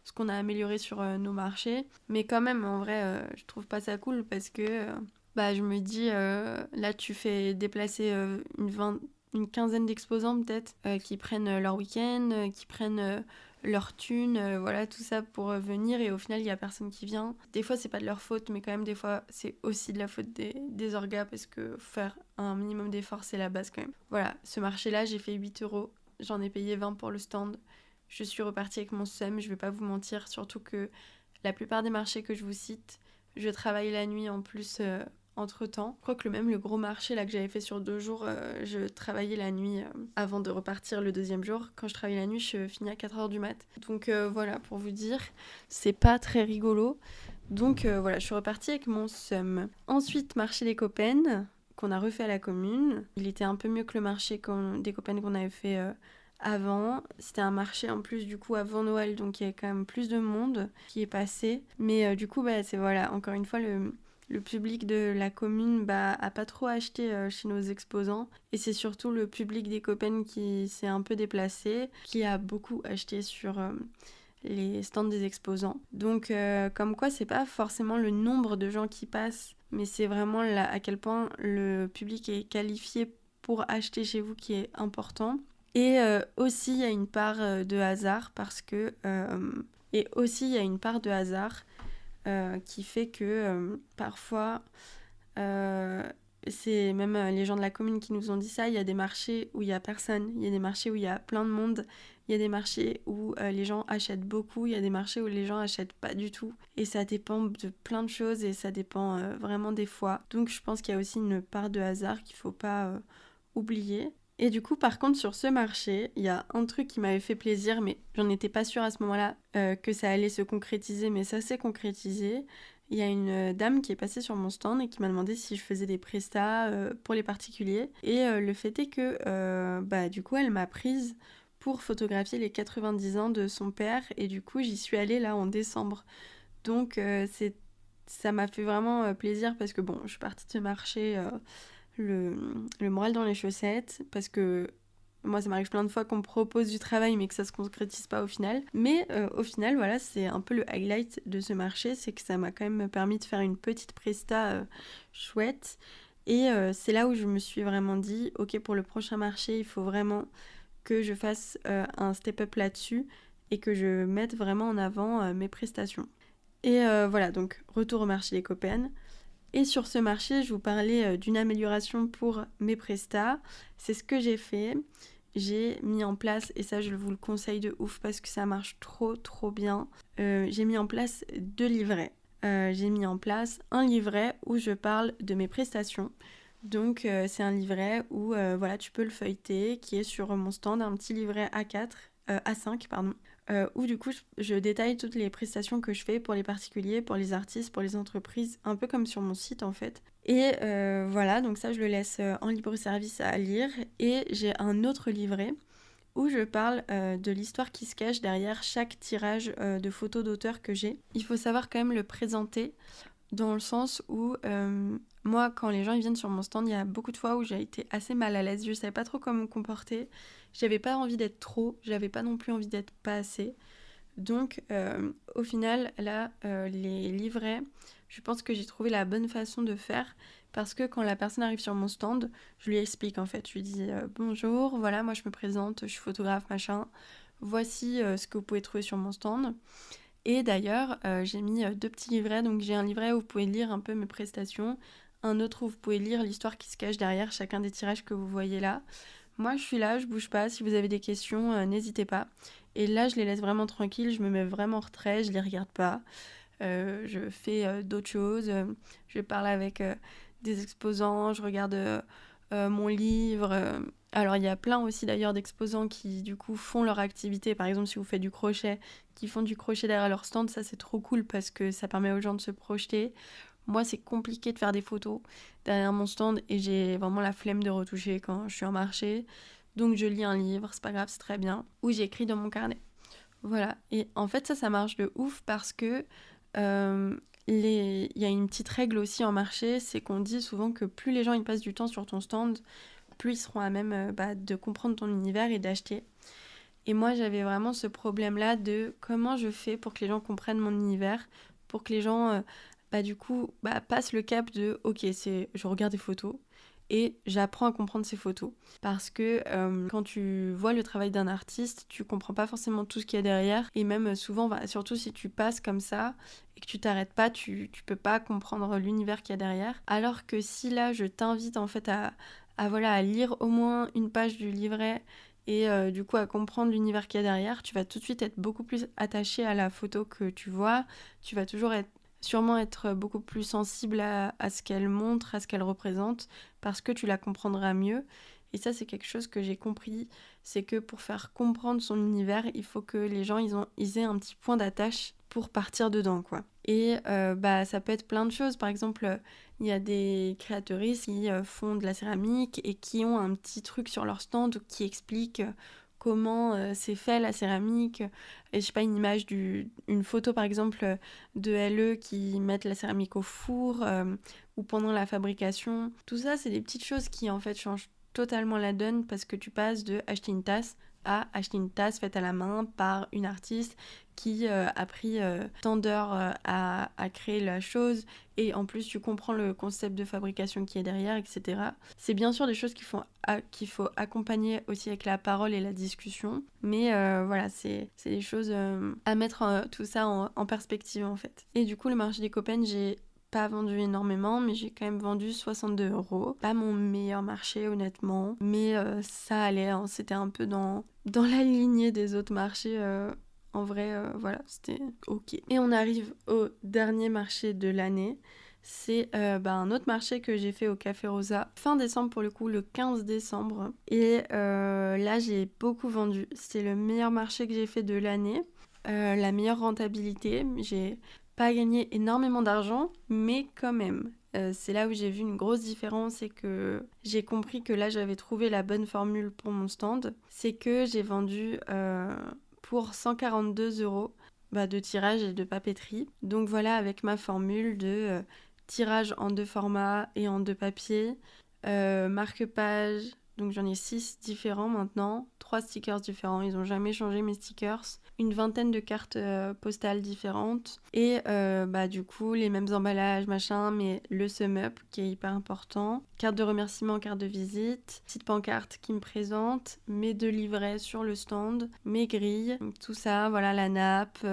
ce qu'on a amélioré sur nos marchés, mais quand même en vrai je trouve pas ça cool parce que je me dis là tu fais déplacer une quinzaine d'exposants peut-être qui prennent leur week-end, qui prennent leur thune, voilà tout ça pour venir et au final il y a personne qui vient. Des fois c'est pas de leur faute mais quand même des fois c'est aussi de la faute des orgas parce que faire un minimum d'efforts c'est la base quand même. Voilà, ce marché là j'ai fait 8 €, j'en ai payé 20 pour le stand. Je suis repartie avec mon seum, je vais pas vous mentir, surtout que la plupart des marchés que je vous cite, je travaille la nuit en plus entre-temps. Je crois que le gros marché là que j'avais fait sur 2 jours, je travaillais la nuit avant de repartir le deuxième jour. Quand je travaille la nuit, je finis à 4h du mat. Donc voilà, pour vous dire, c'est pas très rigolo. Donc voilà, je suis repartie avec mon seum. Ensuite, marché des Copennes, qu'on a refait à la commune. Il était un peu mieux que le marché des Copennes qu'on avait fait avant. C'était un marché en plus du coup avant Noël, donc il y avait quand même plus de monde qui est passé. Mais du coup, c'est voilà, encore une fois, le public de la commune a pas trop acheté chez nos exposants et c'est surtout le public des Copennes qui s'est un peu déplacé, qui a beaucoup acheté sur les stands des exposants. Donc comme quoi c'est pas forcément le nombre de gens qui passent, mais c'est vraiment à quel point le public est qualifié pour acheter chez vous qui est important. Et aussi il y a une part de hasard parce que qui fait que parfois, c'est même les gens de la commune qui nous ont dit ça, il y a des marchés où il y a personne, il y a des marchés où il y a plein de monde, Il y a des marchés où les gens achètent beaucoup, il y a des marchés où les gens achètent pas du tout. Et ça dépend de plein de choses et ça dépend vraiment des fois. Donc je pense qu'il y a aussi une part de hasard qu'il faut pas oublier. Et du coup, par contre, sur ce marché, il y a un truc qui m'avait fait plaisir, mais j'en étais pas sûre à ce moment-là que ça allait se concrétiser, mais ça s'est concrétisé. Il y a une dame qui est passée sur mon stand et qui m'a demandé si je faisais des prestats pour les particuliers. Et le fait est que, du coup, elle m'a prise pour photographier les 90 ans de son père. Et du coup, j'y suis allée là en décembre. Donc, ça m'a fait vraiment plaisir parce que, bon, je suis partie de ce marché le moral dans les chaussettes parce que moi ça m'arrive plein de fois qu'on me propose du travail mais que ça se concrétise pas au final. Mais au final voilà, c'est un peu le highlight de ce marché, c'est que ça m'a quand même permis de faire une petite presta chouette. Et c'est là où je me suis vraiment dit, ok, pour le prochain marché, il faut vraiment que je fasse un step-up là-dessus et que je mette vraiment en avant mes prestations. Et voilà, donc retour au marché des Copennes. Et sur ce marché, je vous parlais d'une amélioration pour mes prestats. C'est ce que j'ai fait. J'ai mis en place, et ça je vous le conseille de ouf parce que ça marche trop bien, j'ai mis en place 2 livrets. J'ai mis en place un livret où je parle de mes prestations. Donc c'est un livret où voilà, tu peux le feuilleter, qui est sur mon stand, un petit livret A4, A5 pardon, où du coup je détaille toutes les prestations que je fais pour les particuliers, pour les artistes, pour les entreprises, un peu comme sur mon site en fait. Et voilà, donc ça je le laisse en libre service à lire. Et j'ai un autre livret où je parle de l'histoire qui se cache derrière chaque tirage de photos d'auteur que j'ai. Il faut savoir quand même le présenter dans le sens où moi quand les gens ils viennent sur mon stand, il y a beaucoup de fois où j'ai été assez mal à l'aise, je savais pas trop comment me comporter, j'avais pas envie d'être trop, j'avais pas non plus envie d'être pas assez. Donc au final là les livrets, je pense que j'ai trouvé la bonne façon de faire parce que quand la personne arrive sur mon stand, je lui explique en fait, je lui dis bonjour, voilà moi je me présente, je suis photographe machin, voici ce que vous pouvez trouver sur mon stand. Et d'ailleurs, j'ai mis 2 petits livrets. Donc j'ai un livret où vous pouvez lire un peu mes prestations, un autre où vous pouvez lire l'histoire qui se cache derrière chacun des tirages que vous voyez là. Moi, je suis là, je bouge pas. Si vous avez des questions, n'hésitez pas. Et là, je les laisse vraiment tranquilles. Je me mets vraiment en retrait. Je les regarde pas. Je fais d'autres choses. Je parle avec des exposants. Je regarde mon livre. Alors, il y a plein aussi d'ailleurs d'exposants qui, du coup, font leur activité. Par exemple, si vous faites du crochet, qui font du crochet derrière leur stand, ça c'est trop cool parce que ça permet aux gens de se projeter. Moi, c'est compliqué de faire des photos derrière mon stand et j'ai vraiment la flemme de retoucher quand je suis en marché. Donc, je lis un livre, c'est pas grave, c'est très bien. Ou j'écris dans mon carnet. Voilà. Et en fait, ça marche de ouf parce que il y a une petite règle aussi en marché, c'est qu'on dit souvent que plus les gens ils passent du temps sur ton stand, plus ils seront à même de comprendre ton univers et d'acheter. Et moi, j'avais vraiment ce problème-là de comment je fais pour que les gens comprennent mon univers, pour que les gens, passent le cap de « Ok, je regarde des photos et j'apprends à comprendre ces photos. » Parce que quand tu vois le travail d'un artiste, tu comprends pas forcément tout ce qu'il y a derrière. Et même souvent, surtout si tu passes comme ça et que tu t'arrêtes pas, tu peux pas comprendre l'univers qu'il y a derrière. Alors que si là, je t'invite en fait à lire au moins une page du livret et du coup à comprendre l'univers qu'il y a derrière, tu vas tout de suite être beaucoup plus attaché à la photo que tu vois, tu vas sûrement être beaucoup plus sensible à ce qu'elle montre, à ce qu'elle représente, parce que tu la comprendras mieux. Et ça c'est quelque chose que j'ai compris, c'est que pour faire comprendre son univers, il faut que les gens ils aient un petit point d'attache pour partir dedans quoi. Et ça peut être plein de choses, par exemple il y a des créatrices qui font de la céramique et qui ont un petit truc sur leur stand qui explique comment c'est fait la céramique. Et je sais pas, une image une photo par exemple de LE qui mettent la céramique au four ou pendant la fabrication. Tout ça, c'est des petites choses qui en fait changent totalement la donne parce que tu passes de acheter une tasse à acheter une tasse faite à la main par une artiste qui a pris tant d'heures à créer la chose et en plus tu comprends le concept de fabrication qui est derrière, etc. C'est bien sûr des choses qu'il faut accompagner aussi avec la parole et la discussion, mais voilà, c'est des choses à mettre tout ça en perspective en fait. Et du coup, le marché des Copennes, j'ai pas vendu énormément, mais j'ai quand même vendu 62 €. Pas mon meilleur marché, honnêtement, mais ça allait, hein, c'était un peu dans la lignée des autres marchés. En vrai, voilà, c'était ok. Et on arrive au dernier marché de l'année. C'est un autre marché que j'ai fait au Café Rosa, fin décembre pour le coup, le 15 décembre. Et là, j'ai beaucoup vendu. C'était le meilleur marché que j'ai fait de l'année. La meilleure rentabilité. J'ai pas gagné énormément d'argent, mais quand même. C'est là où j'ai vu une grosse différence et que j'ai compris que là, j'avais trouvé la bonne formule pour mon stand. C'est que j'ai vendu pour 142 € de tirage et de papeterie. Donc voilà, avec ma formule de tirage en 2 formats et en 2 papiers, marque-page, donc j'en ai 6 différents maintenant, 3 stickers différents, ils n'ont jamais changé mes stickers, une vingtaine de cartes postales différentes et du coup les mêmes emballages, machin, mais le sum-up qui est hyper important, carte de remerciement, carte de visite, petite pancarte qui me présente, mes 2 livrets sur le stand, mes grilles, tout ça, voilà, la nappe,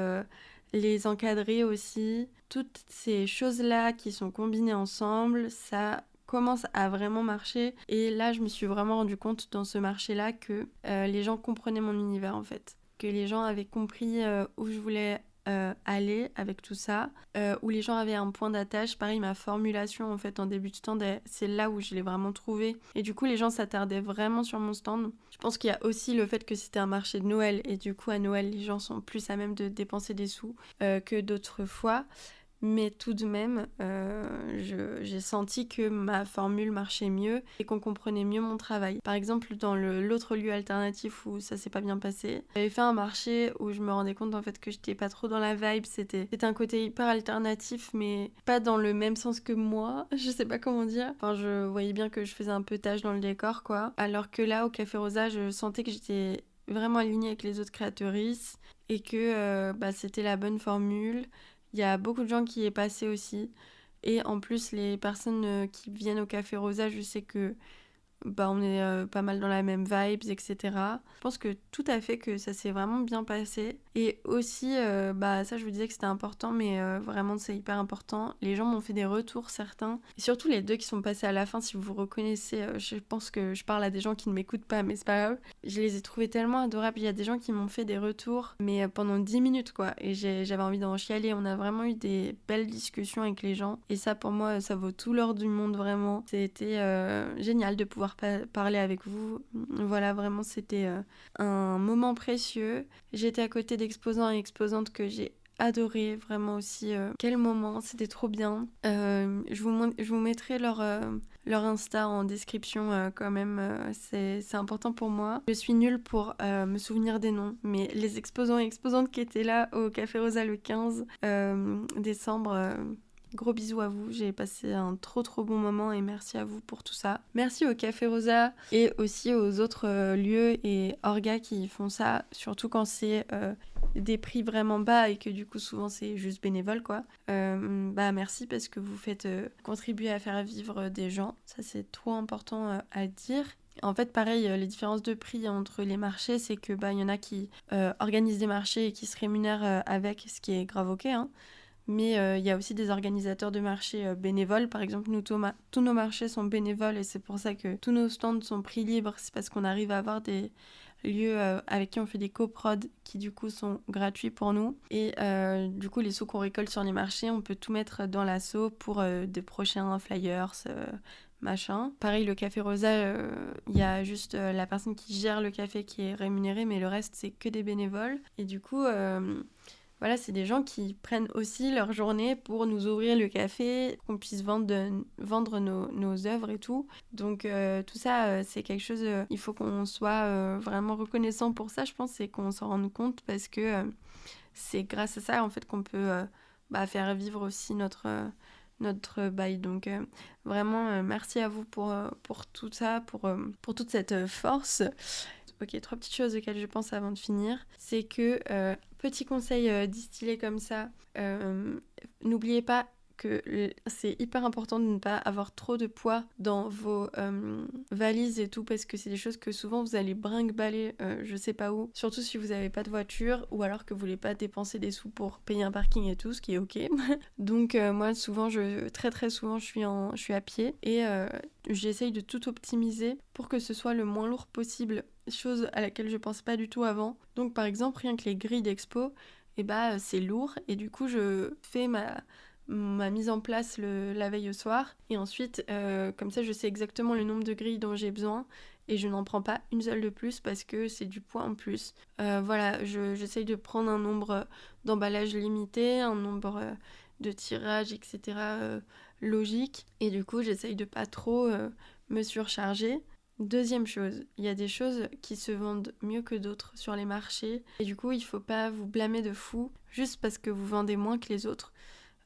les encadrés aussi, toutes ces choses-là qui sont combinées ensemble, ça commence à vraiment marcher. Et là, je me suis vraiment rendu compte dans ce marché-là que les gens comprenaient mon univers en fait. Que les gens avaient compris où je voulais aller avec tout ça, où les gens avaient un point d'attache. Pareil, ma formulation en fait en début de stand, c'est là où je l'ai vraiment trouvée. Et du coup, les gens s'attardaient vraiment sur mon stand. Je pense qu'il y a aussi le fait que c'était un marché de Noël et du coup à Noël, les gens sont plus à même de dépenser des sous que d'autres fois. Mais tout de même, j'ai senti que ma formule marchait mieux et qu'on comprenait mieux mon travail. Par exemple, dans l'autre lieu alternatif où ça s'est pas bien passé, j'avais fait un marché où je me rendais compte en fait que j'étais pas trop dans la vibe. C'était un côté hyper alternatif, mais pas dans le même sens que moi. Je sais pas comment dire. Enfin, je voyais bien que je faisais un peu tâche dans le décor, quoi. Alors que là, au Café Rosa, je sentais que j'étais vraiment alignée avec les autres créatrices et que c'était la bonne formule. Il y a beaucoup de gens qui y est passé aussi. Et en plus, les personnes qui viennent au Café Rosa, je sais que on est pas mal dans la même vibes, etc. Je pense que tout à fait que ça s'est vraiment bien passé. Et aussi, ça je vous disais que c'était important, mais vraiment c'est hyper important. Les gens m'ont fait des retours, certains. Et surtout les 2 qui sont passés à la fin, si vous vous reconnaissez, je pense que je parle à des gens qui ne m'écoutent pas, mais c'est pas grave. Je les ai trouvés tellement adorables. Il y a des gens qui m'ont fait des retours, mais pendant 10 minutes quoi. Et j'avais envie d'en chialer. On a vraiment eu des belles discussions avec les gens. Et ça pour moi, ça vaut tout l'or du monde vraiment. C'était génial de pouvoir parler avec vous. Voilà, vraiment, c'était un moment précieux. J'étais à côté d'exposants et exposantes que j'ai adoré, vraiment aussi. Quel moment, c'était trop bien. Je vous mettrai leur Insta en description quand même, c'est important pour moi. Je suis nulle pour me souvenir des noms, mais les exposants et exposantes qui étaient là au Café Rosa le 15 décembre... Gros bisous à vous, j'ai passé un trop bon moment et merci à vous pour tout ça. Merci au Café Rosa et aussi aux autres lieux et orgas qui font ça, surtout quand c'est des prix vraiment bas et que du coup souvent c'est juste bénévole quoi. Merci parce que vous faites contribuer à faire vivre des gens, ça c'est trop important à dire. En fait, pareil, les différences de prix entre les marchés, c'est que y en a qui organisent des marchés et qui se rémunèrent avec, ce qui est grave ok, hein. Mais il y a aussi des organisateurs de marchés bénévoles. Par exemple, nous, tous nos marchés sont bénévoles et c'est pour ça que tous nos stands sont prix libres. C'est parce qu'on arrive à avoir des lieux avec qui on fait des coprods qui du coup sont gratuits pour nous. Et du coup, les sous qu'on récolte sur les marchés, on peut tout mettre dans l'asso pour des prochains flyers, machin. Pareil, le Café Rosa, il y a juste la personne qui gère le café qui est rémunérée, mais le reste, c'est que des bénévoles. Et du coup... Voilà, c'est des gens qui prennent aussi leur journée pour nous ouvrir le café, qu'on puisse vendre nos œuvres et tout. Donc tout ça, c'est quelque chose, il faut qu'on soit vraiment reconnaissant pour ça, je pense, et qu'on s'en rende compte parce que c'est grâce à ça, en fait, qu'on peut faire vivre aussi notre bail. Donc vraiment, merci à vous pour tout ça, pour toute cette force. Ok, 3 petites choses auxquelles je pense avant de finir. C'est que, petit conseil distillé comme ça, n'oubliez pas que c'est hyper important de ne pas avoir trop de poids dans vos valises et tout, parce que c'est des choses que souvent vous allez brinque-baller je sais pas où, surtout si vous n'avez pas de voiture ou alors que vous voulez pas dépenser des sous pour payer un parking et tout, ce qui est ok. Donc moi souvent, très souvent je suis à pied et j'essaye de tout optimiser pour que ce soit le moins lourd possible, chose à laquelle je pense pas du tout avant. Donc par exemple, rien que les grilles d'expo, c'est lourd et du coup je fais ma mise en place la veille au soir et ensuite comme ça je sais exactement le nombre de grilles dont j'ai besoin et je n'en prends pas une seule de plus parce que c'est du poids en plus. Voilà, j'essaye de prendre un nombre d'emballages limité, un nombre de tirages, etc. Logique, et du coup j'essaye de pas trop me surcharger. Deuxième chose, il y a des choses qui se vendent mieux que d'autres sur les marchés et du coup il faut pas vous blâmer de fou juste parce que vous vendez moins que les autres.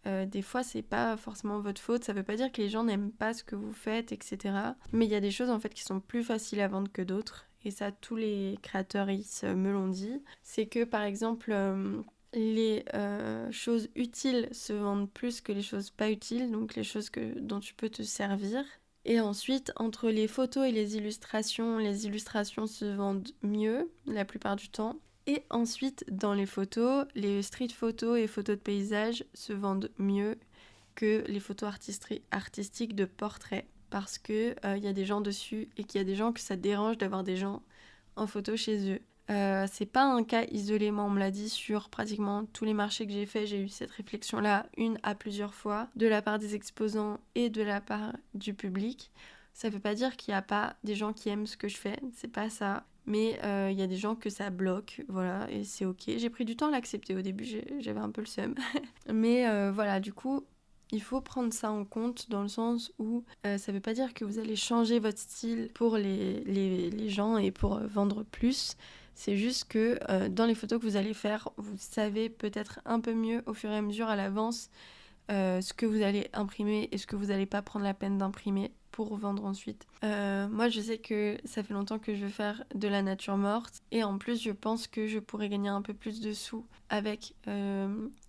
Des fois c'est pas forcément votre faute, ça veut pas dire que les gens n'aiment pas ce que vous faites, etc. Mais il y a des choses en fait qui sont plus faciles à vendre que d'autres et ça tous les créateurs me l'ont dit. C'est que par exemple les choses utiles se vendent plus que les choses pas utiles, donc les choses dont tu peux te servir. Et ensuite, entre les photos et les illustrations se vendent mieux la plupart du temps. Et ensuite, dans les photos, les street photos et photos de paysage se vendent mieux que les photos artistiques de portrait. Parce que y a des gens dessus et qu'il y a des gens que ça dérange d'avoir des gens en photo chez eux. C'est pas un cas isolé, moi on me l'a dit sur pratiquement tous les marchés que j'ai fait, j'ai eu cette réflexion-là une à plusieurs fois, de la part des exposants et de la part du public. Ça veut pas dire qu'il y a pas des gens qui aiment ce que je fais, c'est pas ça. Mais il y a des gens que ça bloque, voilà, et c'est ok. J'ai pris du temps à l'accepter au début, j'avais un peu le seum. Mais voilà, du coup, il faut prendre ça en compte dans le sens où ça veut pas dire que vous allez changer votre style pour les gens et pour vendre plus. C'est juste que dans les photos que vous allez faire, vous savez peut-être un peu mieux au fur et à mesure à l'avance ce que vous allez imprimer et ce que vous n'allez pas prendre la peine d'imprimer pour vendre ensuite. Moi, je sais que ça fait longtemps que je veux faire de la nature morte et en plus, je pense que je pourrais gagner un peu plus de sous avec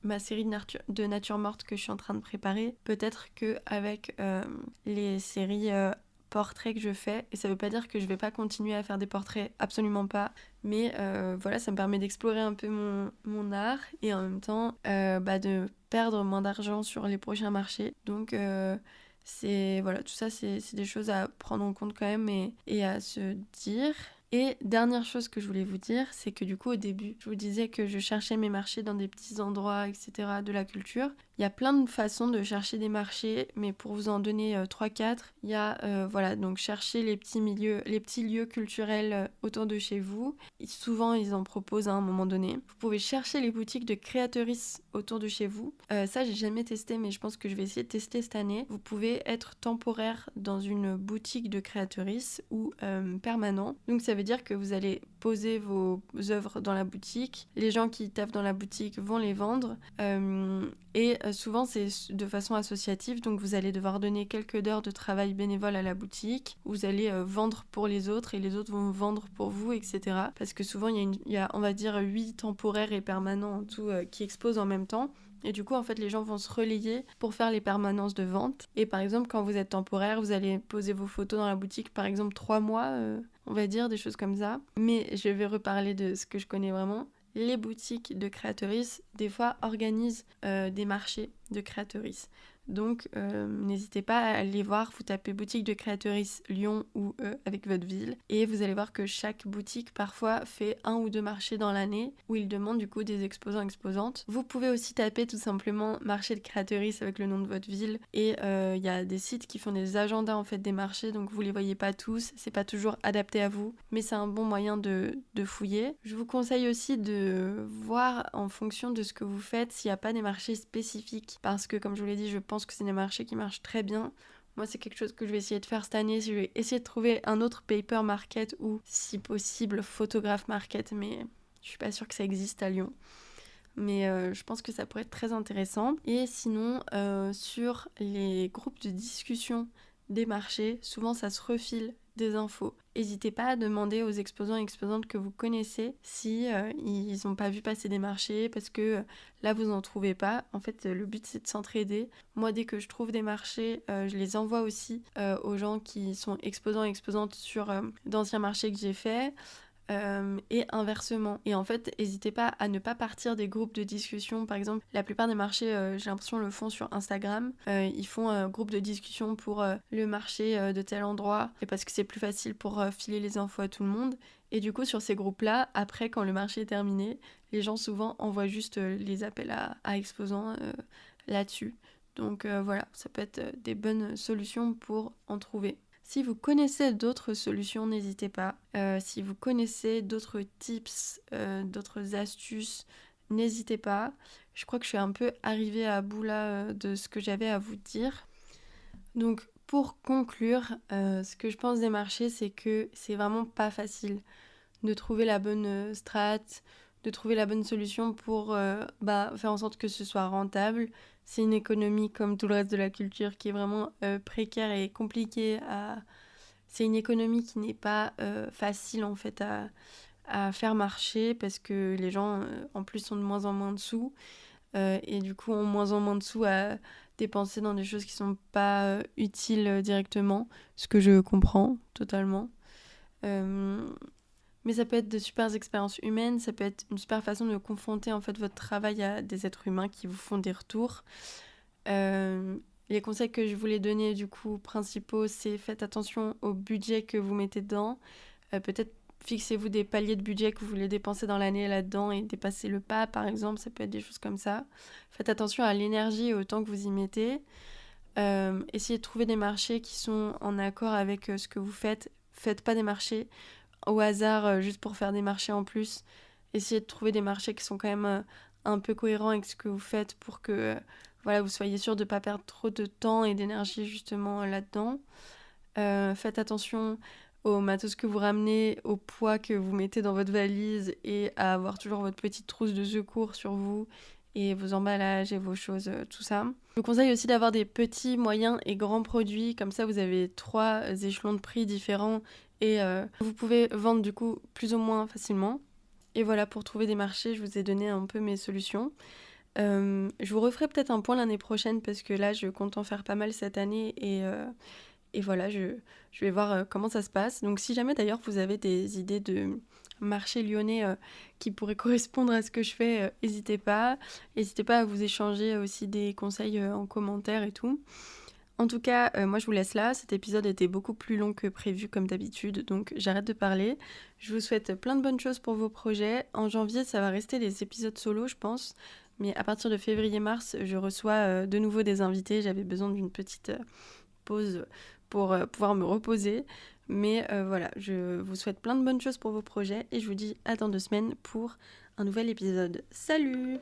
ma série de nature morte que je suis en train de préparer. Peut-être qu'avec les séries portraits que je fais, et ça veut pas dire que je vais pas continuer à faire des portraits, absolument pas, mais voilà, ça me permet d'explorer un peu mon art et en même temps de perdre moins d'argent sur les prochains marchés. Donc voilà, tout ça c'est des choses à prendre en compte quand même et à se dire. Et dernière chose que je voulais vous dire, c'est que du coup au début, je vous disais que je cherchais mes marchés dans des petits endroits, etc. de la culture. Il y a plein de façons de chercher des marchés, mais pour vous en donner 3-4, il y a voilà, donc chercher les petits lieux culturels autour de chez vous. Et souvent ils en proposent à un moment donné. Vous pouvez chercher les boutiques de créatrices autour de chez vous. Ça j'ai jamais testé, mais je pense que je vais essayer de tester cette année. Vous pouvez être temporaire dans une boutique de créatrices ou permanent. Donc ça veut dire que vous allez poser vos œuvres dans la boutique. Les gens qui taffent dans la boutique vont les vendre. Et souvent c'est de façon associative, donc vous allez devoir donner quelques heures de travail bénévole à la boutique, vous allez vendre pour les autres et les autres vont vendre pour vous, etc. Parce que souvent il y a on va dire 8 temporaires et permanents en tout qui exposent en même temps. Et du coup, en fait, les gens vont se relayer pour faire les permanences de vente. Et par exemple, quand vous êtes temporaire, vous allez poser vos photos dans la boutique, par exemple 3 mois, on va dire, des choses comme ça. Mais je vais reparler de ce que je connais vraiment. Les boutiques de créatrices, des fois, organisent des marchés de créatrices. Donc, n'hésitez pas à aller voir, vous tapez boutique de créatrices Lyon ou avec votre ville. Et vous allez voir que chaque boutique, parfois, fait 1 ou 2 marchés dans l'année où ils demandent du coup des exposants-exposantes. Vous pouvez aussi taper tout simplement marché de créatrices avec le nom de votre ville. Et il y a des sites qui font des agendas en fait des marchés, donc vous les voyez pas tous, c'est pas toujours adapté à vous, mais c'est un bon moyen de fouiller. Je vous conseille aussi de voir en fonction de ce que vous faites s'il n'y a pas des marchés spécifiques, parce que comme je vous l'ai dit, je pense que c'est des marchés qui marchent très bien. Moi, c'est quelque chose que je vais essayer de faire cette année. Je vais essayer de trouver un autre paper market ou, si possible, photographe market, mais je suis pas sûre que ça existe à Lyon. Mais je pense que ça pourrait être très intéressant. Et sinon, sur les groupes de discussion des marchés, souvent ça se refile des infos. N'hésitez pas à demander aux exposants et exposantes que vous connaissez si ils n'ont pas vu passer des marchés parce que là vous n'en trouvez pas. En fait, le but c'est de s'entraider. Moi, dès que je trouve des marchés, je les envoie aussi aux gens qui sont exposants et exposantes sur d'anciens marchés que j'ai faits. Et inversement. Et en fait, n'hésitez pas à ne pas partir des groupes de discussion. Par exemple, la plupart des marchés, j'ai l'impression, le font sur Instagram. Ils font un groupe de discussion pour le marché de tel endroit, et parce que c'est plus facile pour filer les infos à tout le monde. Et du coup, sur ces groupes-là, après, quand le marché est terminé, les gens souvent envoient juste les appels à exposants là-dessus. Donc voilà, ça peut être des bonnes solutions pour en trouver. Si vous connaissez d'autres solutions, n'hésitez pas. Si vous connaissez d'autres tips, d'autres astuces, n'hésitez pas. Je crois que je suis un peu arrivée à bout là de ce que j'avais à vous dire. Donc pour conclure, ce que je pense des marchés, c'est que c'est vraiment pas facile de trouver la bonne strat, de trouver la bonne solution pour faire en sorte que ce soit rentable. C'est une économie comme tout le reste de la culture qui est vraiment précaire et compliquée C'est une économie qui n'est pas facile en fait à faire marcher parce que les gens en plus ont de moins en moins de sous et du coup ont moins en moins de sous à dépenser dans des choses qui sont pas utiles directement, ce que je comprends totalement. Mais ça peut être de super expériences humaines, ça peut être une super façon de confronter en fait votre travail à des êtres humains qui vous font des retours. Les conseils que je voulais donner du coup principaux, c'est faites attention au budget que vous mettez dedans. Peut-être fixez-vous des paliers de budget que vous voulez dépenser dans l'année là-dedans et dépasser le pas par exemple, ça peut être des choses comme ça. Faites attention à l'énergie et au temps que vous y mettez. Essayez de trouver des marchés qui sont en accord avec ce que vous faites. Faites pas des marchés au hasard juste pour faire des marchés en plus. Essayez de trouver des marchés qui sont quand même un peu cohérents avec ce que vous faites pour que vous soyez sûr de ne pas perdre trop de temps et d'énergie justement là-dedans. Faites attention au matos que vous ramenez, au poids que vous mettez dans votre valise et à avoir toujours votre petite trousse de secours sur vous et vos emballages et vos choses, tout ça. Je vous conseille aussi d'avoir des petits, moyens et grands produits, comme ça vous avez 3 échelons de prix différents et vous pouvez vendre du coup plus ou moins facilement. Et voilà, pour trouver des marchés, je vous ai donné un peu mes solutions. Je vous referai peut-être un point l'année prochaine parce que là je compte en faire pas mal cette année et voilà, je vais voir comment ça se passe. Donc si jamais d'ailleurs vous avez des idées de marché lyonnais qui pourraient correspondre à ce que je fais, n'hésitez pas. N'hésitez pas à vous échanger aussi des conseils en commentaire et tout. En tout cas, moi je vous laisse là. Cet épisode était beaucoup plus long que prévu comme d'habitude, donc j'arrête de parler. Je vous souhaite plein de bonnes choses pour vos projets. En janvier, ça va rester des épisodes solo, je pense. Mais à partir de février-mars, je reçois de nouveau des invités. J'avais besoin d'une petite pause pour pouvoir me reposer. Mais voilà, je vous souhaite plein de bonnes choses pour vos projets et je vous dis à dans 2 semaines pour un nouvel épisode. Salut!